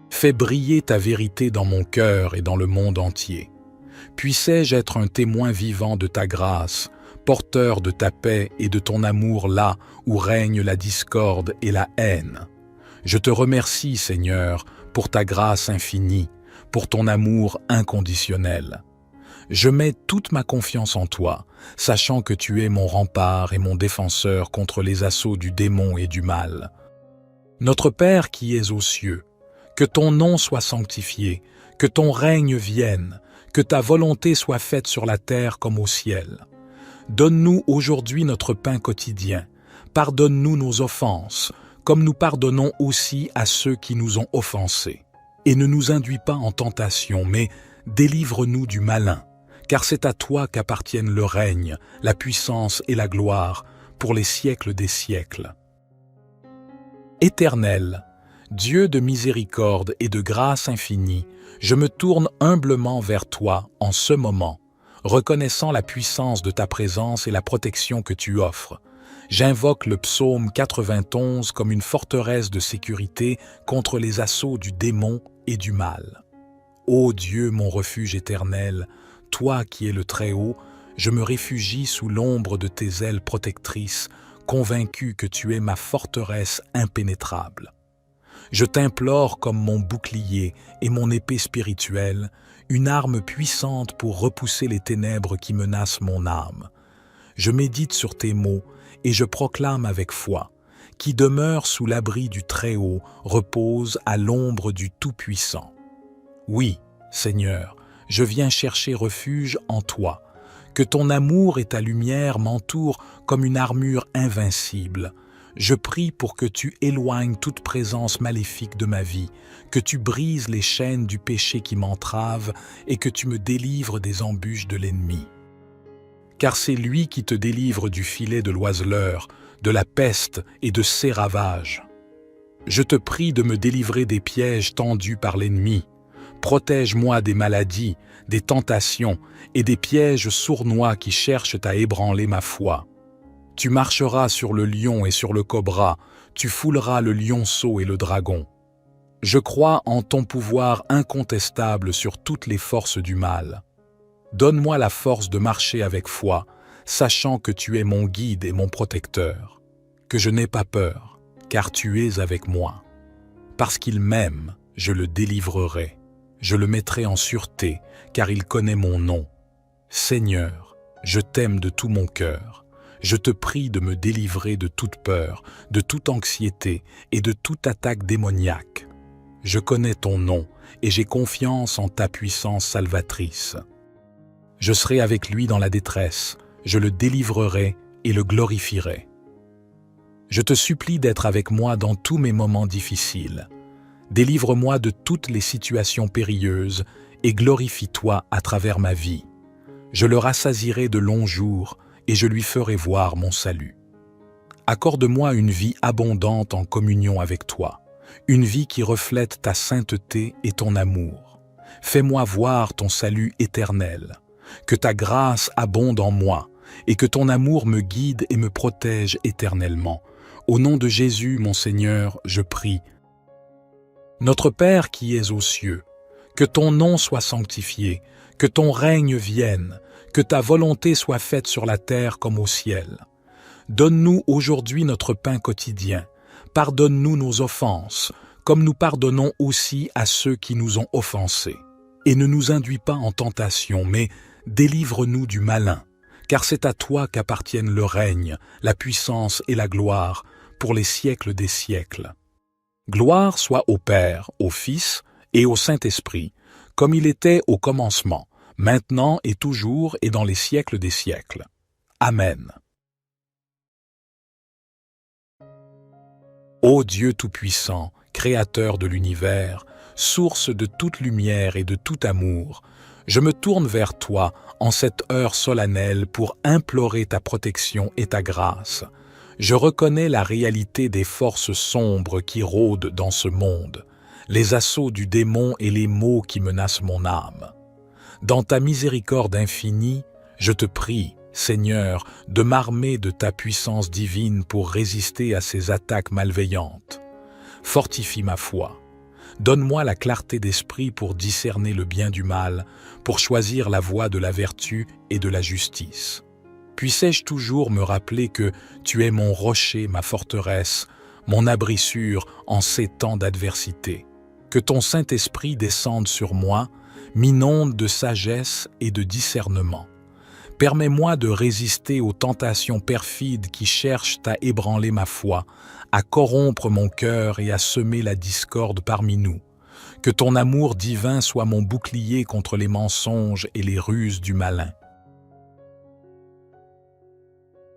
Fais briller ta vérité dans mon cœur et dans le monde entier. Puissais-je être un témoin vivant de ta grâce, porteur de ta paix et de ton amour là où règne la discorde et la haine. Je te remercie, Seigneur, pour ta grâce infinie, pour ton amour inconditionnel. Je mets toute ma confiance en toi, sachant que tu es mon rempart et mon défenseur contre les assauts du démon et du mal. Notre Père qui es aux cieux, que ton nom soit sanctifié, que ton règne vienne, que ta volonté soit faite sur la terre comme au ciel. Donne-nous aujourd'hui notre pain quotidien. Pardonne-nous nos offenses, comme nous pardonnons aussi à ceux qui nous ont offensés. Et ne nous induis pas en tentation, mais délivre-nous du malin, car c'est à toi qu'appartiennent le règne, la puissance et la gloire, pour les siècles des siècles. Éternel, Dieu de miséricorde et de grâce infinie, je me tourne humblement vers toi en ce moment, reconnaissant la puissance de ta présence et la protection que tu offres. J'invoque le psaume 91 comme une forteresse de sécurité contre les assauts du démon et du mal. Ô Dieu, mon refuge éternel, toi qui es le Très-Haut, je me réfugie sous l'ombre de tes ailes protectrices, convaincu que tu es ma forteresse impénétrable. Je t'implore comme mon bouclier et mon épée spirituelle, une arme puissante pour repousser les ténèbres qui menacent mon âme. Je médite sur tes mots et je proclame avec foi, qui demeure sous l'abri du Très-Haut, repose à l'ombre du Tout-Puissant. Oui, Seigneur, je viens chercher refuge en toi, que ton amour et ta lumière m'entourent comme une armure invincible. Je prie pour que tu éloignes toute présence maléfique de ma vie, que tu brises les chaînes du péché qui m'entravent et que tu me délivres des embûches de l'ennemi. Car c'est lui qui te délivre du filet de l'oiseleur, de la peste et de ses ravages. Je te prie de me délivrer des pièges tendus par l'ennemi. Protège-moi des maladies, des tentations et des pièges sournois qui cherchent à ébranler ma foi. Tu marcheras sur le lion et sur le cobra, tu fouleras le lionceau et le dragon. Je crois en ton pouvoir incontestable sur toutes les forces du mal. Donne-moi la force de marcher avec foi, sachant que tu es mon guide et mon protecteur. Que je n'ai pas peur, car tu es avec moi. Parce qu'il m'aime, je le délivrerai. Je le mettrai en sûreté, car il connaît mon nom. Seigneur, je t'aime de tout mon cœur. Je te prie de me délivrer de toute peur, de toute anxiété et de toute attaque démoniaque. Je connais ton nom et j'ai confiance en ta puissance salvatrice. Je serai avec lui dans la détresse, je le délivrerai et le glorifierai. Je te supplie d'être avec moi dans tous mes moments difficiles. Délivre-moi de toutes les situations périlleuses et glorifie-toi à travers ma vie. Je le rassasierai de longs jours et je lui ferai voir mon salut. Accorde-moi une vie abondante en communion avec toi, une vie qui reflète ta sainteté et ton amour. Fais-moi voir ton salut éternel, que ta grâce abonde en moi et que ton amour me guide et me protège éternellement. Au nom de Jésus, mon Seigneur, je prie. Notre Père qui es aux cieux, que ton nom soit sanctifié, que ton règne vienne, que ta volonté soit faite sur la terre comme au ciel. Donne-nous aujourd'hui notre pain quotidien. Pardonne-nous nos offenses, comme nous pardonnons aussi à ceux qui nous ont offensés. Et ne nous induis pas en tentation, mais délivre-nous du malin, car c'est à toi qu'appartiennent le règne, la puissance et la gloire, pour les siècles des siècles. Gloire soit au Père, au Fils et au Saint-Esprit, comme il était au commencement, maintenant et toujours et dans les siècles des siècles. Amen. Ô Dieu Tout-Puissant, Créateur de l'univers, source de toute lumière et de tout amour, je me tourne vers toi en cette heure solennelle pour implorer ta protection et ta grâce. Je reconnais la réalité des forces sombres qui rôdent dans ce monde, les assauts du démon et les maux qui menacent mon âme. Dans ta miséricorde infinie, je te prie, Seigneur, de m'armer de ta puissance divine pour résister à ces attaques malveillantes. Fortifie ma foi. Donne-moi la clarté d'esprit pour discerner le bien du mal, pour choisir la voie de la vertu et de la justice. Puissais-je toujours me rappeler que tu es mon rocher, ma forteresse, mon abri sûr en ces temps d'adversité. Que ton Saint-Esprit descende sur moi, m'inonde de sagesse et de discernement. Permets-moi de résister aux tentations perfides qui cherchent à ébranler ma foi, à corrompre mon cœur et à semer la discorde parmi nous. Que ton amour divin soit mon bouclier contre les mensonges et les ruses du malin.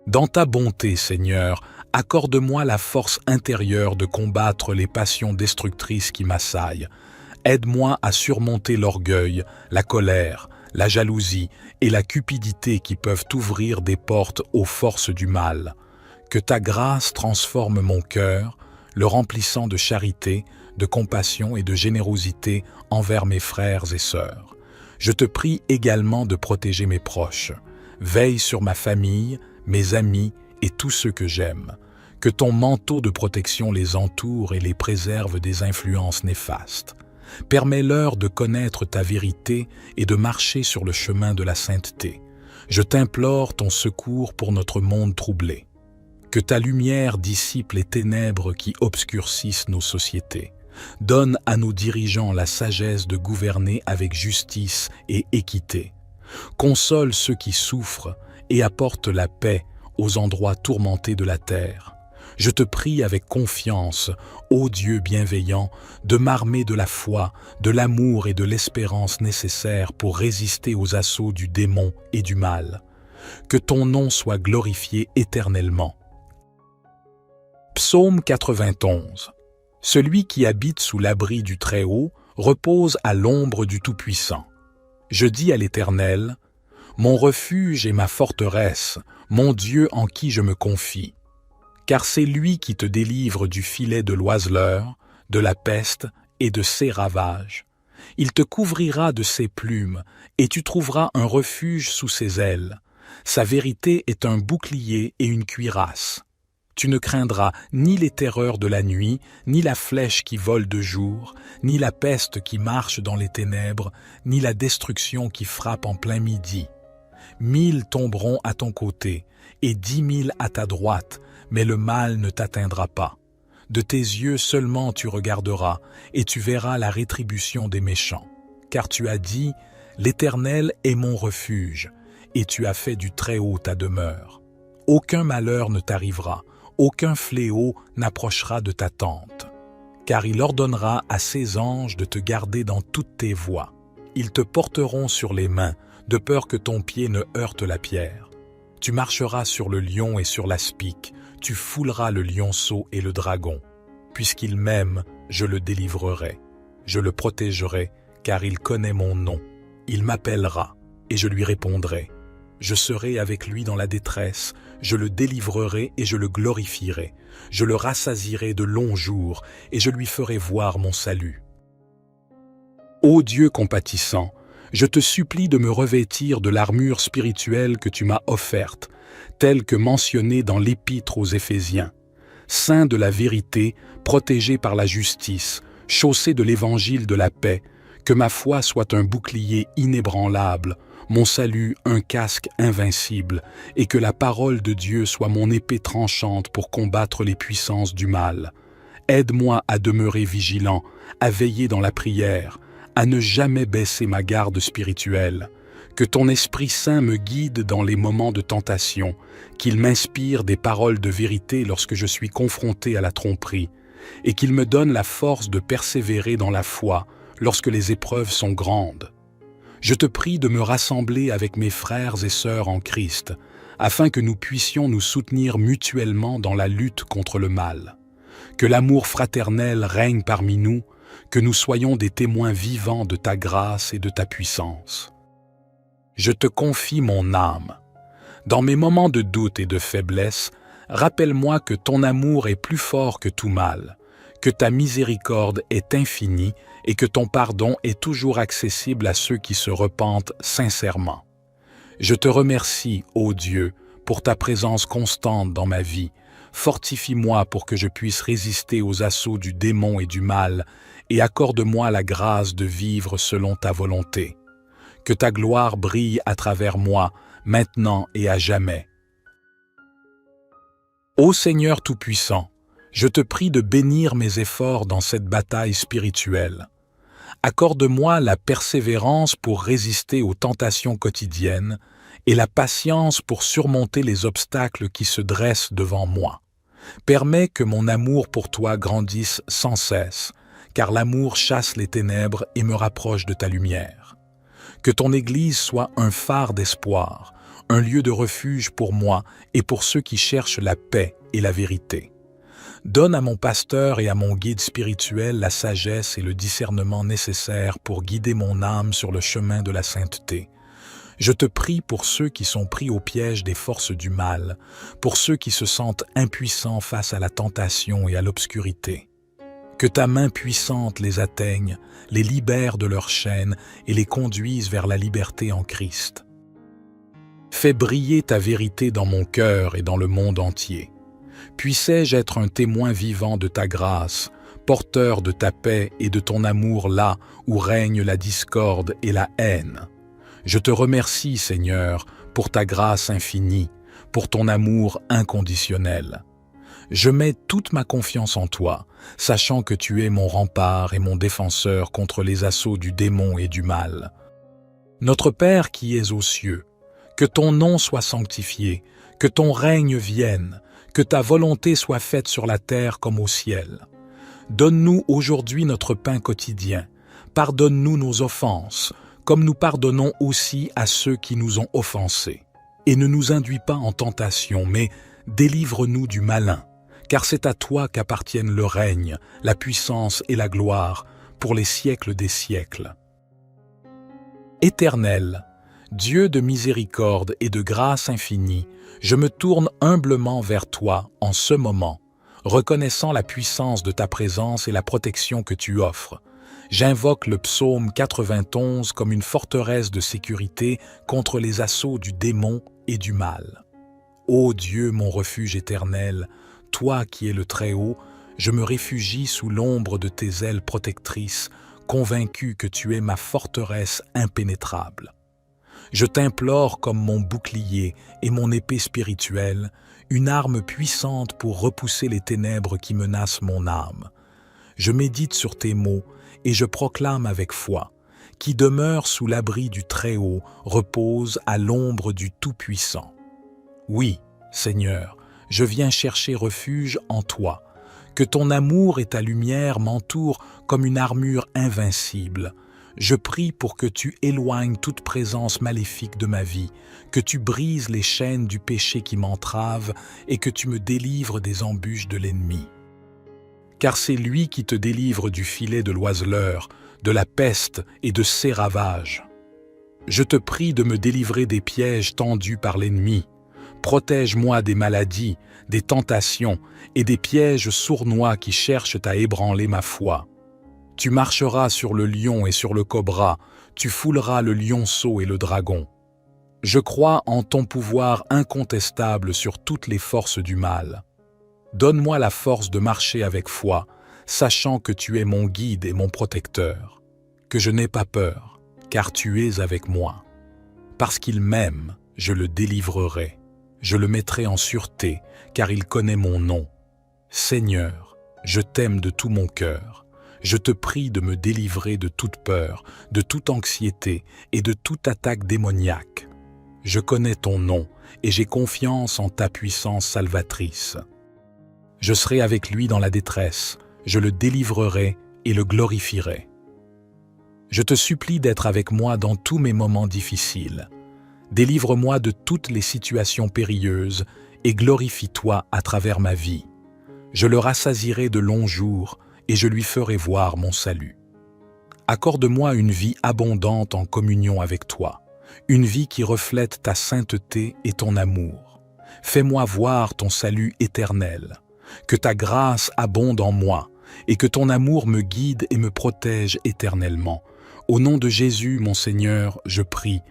Dans ta bonté, Seigneur, accorde-moi la force intérieure de combattre les passions destructrices qui m'assaillent. Aide-moi à surmonter l'orgueil, la colère, la jalousie et la cupidité qui peuvent ouvrir des portes aux forces du mal. Que ta grâce transforme mon cœur, le remplissant de charité, de compassion et de générosité envers mes frères et sœurs. Je te prie également de protéger mes proches. Veille sur ma famille, mes amis et tous ceux que j'aime. Que ton manteau de protection les entoure et les préserve des influences néfastes. Permets-leur de connaître ta vérité et de marcher sur le chemin de la sainteté. Je t'implore ton secours pour notre monde troublé. Que ta lumière dissipe les ténèbres qui obscurcissent nos sociétés. Donne à nos dirigeants la sagesse de gouverner avec justice et équité. Console ceux qui souffrent et apporte la paix aux endroits tourmentés de la terre. Je te prie avec confiance, ô Dieu bienveillant, de m'armer de la foi, de l'amour et de l'espérance nécessaires pour résister aux assauts du démon et du mal. Que ton nom soit glorifié éternellement. Psaume 91. Celui qui habite sous l'abri du Très-Haut repose à l'ombre du Tout-Puissant. Je dis à l'Éternel, mon refuge et ma forteresse, mon Dieu en qui je me confie. Car c'est lui qui te délivre du filet de l'oiseleur, de la peste et de ses ravages. Il te couvrira de ses plumes, et tu trouveras un refuge sous ses ailes. Sa vérité est un bouclier et une cuirasse. Tu ne craindras ni les terreurs de la nuit, ni la flèche qui vole de jour, ni la peste qui marche dans les ténèbres, ni la destruction qui frappe en plein midi. 1000 tomberont à ton côté, et 10 000 à ta droite, mais le mal ne t'atteindra pas. De tes yeux seulement tu regarderas, et tu verras la rétribution des méchants. Car tu as dit, l'Éternel est mon refuge, et tu as fait du Très-Haut ta demeure. Aucun malheur ne t'arrivera, aucun fléau n'approchera de ta tente. Car il ordonnera à ses anges de te garder dans toutes tes voies. Ils te porteront sur les mains, de peur que ton pied ne heurte la pierre. Tu marcheras sur le lion et sur l'aspic, tu fouleras le lionceau et le dragon. Puisqu'il m'aime, je le délivrerai. Je le protégerai, car il connaît mon nom. Il m'appellera, et je lui répondrai. Je serai avec lui dans la détresse, je le délivrerai et je le glorifierai. Je le rassasierai de longs jours, et je lui ferai voir mon salut. Ô Dieu compatissant, je te supplie de me revêtir de l'armure spirituelle que tu m'as offerte, telle que mentionnée dans l'Épître aux Éphésiens. Saint de la vérité, protégé par la justice, chaussé de l'évangile de la paix, que ma foi soit un bouclier inébranlable, mon salut un casque invincible, et que la parole de Dieu soit mon épée tranchante pour combattre les puissances du mal. Aide-moi à demeurer vigilant, à veiller dans la prière, à ne jamais baisser ma garde spirituelle. Que ton Esprit Saint me guide dans les moments de tentation, qu'il m'inspire des paroles de vérité lorsque je suis confronté à la tromperie, et qu'il me donne la force de persévérer dans la foi lorsque les épreuves sont grandes. Je te prie de me rassembler avec mes frères et sœurs en Christ, afin que nous puissions nous soutenir mutuellement dans la lutte contre le mal. Que l'amour fraternel règne parmi nous, que nous soyons des témoins vivants de ta grâce et de ta puissance. Je te confie mon âme. Dans mes moments de doute et de faiblesse, rappelle-moi que ton amour est plus fort que tout mal, que ta miséricorde est infinie et que ton pardon est toujours accessible à ceux qui se repentent sincèrement. Je te remercie, ô Dieu, pour ta présence constante dans ma vie. Fortifie-moi pour que je puisse résister aux assauts du démon et du mal, et accorde-moi la grâce de vivre selon ta volonté. Que ta gloire brille à travers moi, maintenant et à jamais. Ô Seigneur Tout-Puissant, je te prie de bénir mes efforts dans cette bataille spirituelle. Accorde-moi la persévérance pour résister aux tentations quotidiennes et la patience pour surmonter les obstacles qui se dressent devant moi. Permets que mon amour pour toi grandisse sans cesse, car l'amour chasse les ténèbres et me rapproche de ta lumière. Que ton Église soit un phare d'espoir, un lieu de refuge pour moi et pour ceux qui cherchent la paix et la vérité. Donne à mon pasteur et à mon guide spirituel la sagesse et le discernement nécessaires pour guider mon âme sur le chemin de la sainteté. Je te prie pour ceux qui sont pris au piège des forces du mal, pour ceux qui se sentent impuissants face à la tentation et à l'obscurité. Que ta main puissante les atteigne, les libère de leurs chaînes et les conduise vers la liberté en Christ. Fais briller ta vérité dans mon cœur et dans le monde entier. Puissais-je être un témoin vivant de ta grâce, porteur de ta paix et de ton amour là où règne la discorde et la haine. Je te remercie, Seigneur, pour ta grâce infinie, pour ton amour inconditionnel. Je mets toute ma confiance en toi, sachant que tu es mon rempart et mon défenseur contre les assauts du démon et du mal. Notre Père qui es aux cieux, que ton nom soit sanctifié, que ton règne vienne, que ta volonté soit faite sur la terre comme au ciel. Donne-nous aujourd'hui notre pain quotidien. Pardonne-nous nos offenses, comme nous pardonnons aussi à ceux qui nous ont offensés. Et ne nous induis pas en tentation, mais délivre-nous du malin, car c'est à toi qu'appartiennent le règne, la puissance et la gloire, pour les siècles des siècles. Éternel, Dieu de miséricorde et de grâce infinie, je me tourne humblement vers toi en ce moment, reconnaissant la puissance de ta présence et la protection que tu offres. J'invoque le psaume 91 comme une forteresse de sécurité contre les assauts du démon et du mal. Ô Dieu, mon refuge éternel, toi qui es le Très-Haut, je me réfugie sous l'ombre de tes ailes protectrices, convaincu que tu es ma forteresse impénétrable. Je t'implore comme mon bouclier et mon épée spirituelle, une arme puissante pour repousser les ténèbres qui menacent mon âme. Je médite sur tes mots et je proclame avec foi, qui demeure sous l'abri du Très-Haut, repose à l'ombre du Tout-Puissant. Oui, Seigneur, je viens chercher refuge en toi, que ton amour et ta lumière m'entourent comme une armure invincible. Je prie pour que tu éloignes toute présence maléfique de ma vie, que tu brises les chaînes du péché qui m'entravent et que tu me délivres des embûches de l'ennemi. Car c'est lui qui te délivre du filet de l'oiseleur, de la peste et de ses ravages. Je te prie de me délivrer des pièges tendus par l'ennemi. Protège-moi des maladies, des tentations et des pièges sournois qui cherchent à ébranler ma foi. Tu marcheras sur le lion et sur le cobra, tu fouleras le lionceau et le dragon. Je crois en ton pouvoir incontestable sur toutes les forces du mal. Donne-moi la force de marcher avec foi, sachant que tu es mon guide et mon protecteur. Que je n'ai pas peur, car tu es avec moi. Parce qu'il m'aime, je le délivrerai. Je le mettrai en sûreté, car il connaît mon nom. Seigneur, Je t'aime de tout mon cœur. Je te prie de me délivrer de toute peur, de toute anxiété et de toute attaque démoniaque. Je connais ton nom et j'ai confiance en ta puissance salvatrice. Je serai avec lui dans la détresse, je le délivrerai et le glorifierai. Je te supplie d'être avec moi dans tous mes moments difficiles. Délivre-moi de toutes les situations périlleuses et glorifie-toi à travers ma vie. Je le rassasierai de longs jours et je lui ferai voir mon salut. Accorde-moi une vie abondante en communion avec toi, une vie qui reflète ta sainteté et ton amour. Fais-moi voir ton salut éternel, que ta grâce abonde en moi et que ton amour me guide et me protège éternellement. Au nom de Jésus, mon Seigneur, je prie.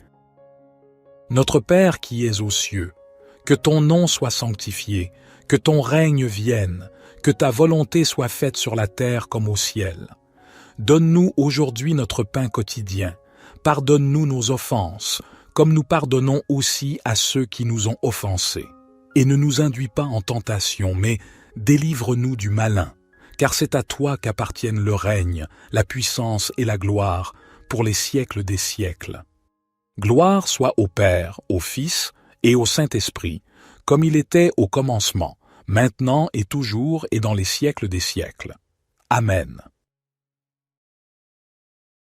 Notre Père qui es aux cieux, que ton nom soit sanctifié, que ton règne vienne, que ta volonté soit faite sur la terre comme au ciel. Donne-nous aujourd'hui notre pain quotidien. Pardonne-nous nos offenses, comme nous pardonnons aussi à ceux qui nous ont offensés. Et ne nous induis pas en tentation, mais délivre-nous du malin, car c'est à toi qu'appartiennent le règne, la puissance et la gloire, pour les siècles des siècles. Gloire soit au Père, au Fils et au Saint-Esprit, comme il était au commencement, maintenant et toujours et dans les siècles des siècles. Amen.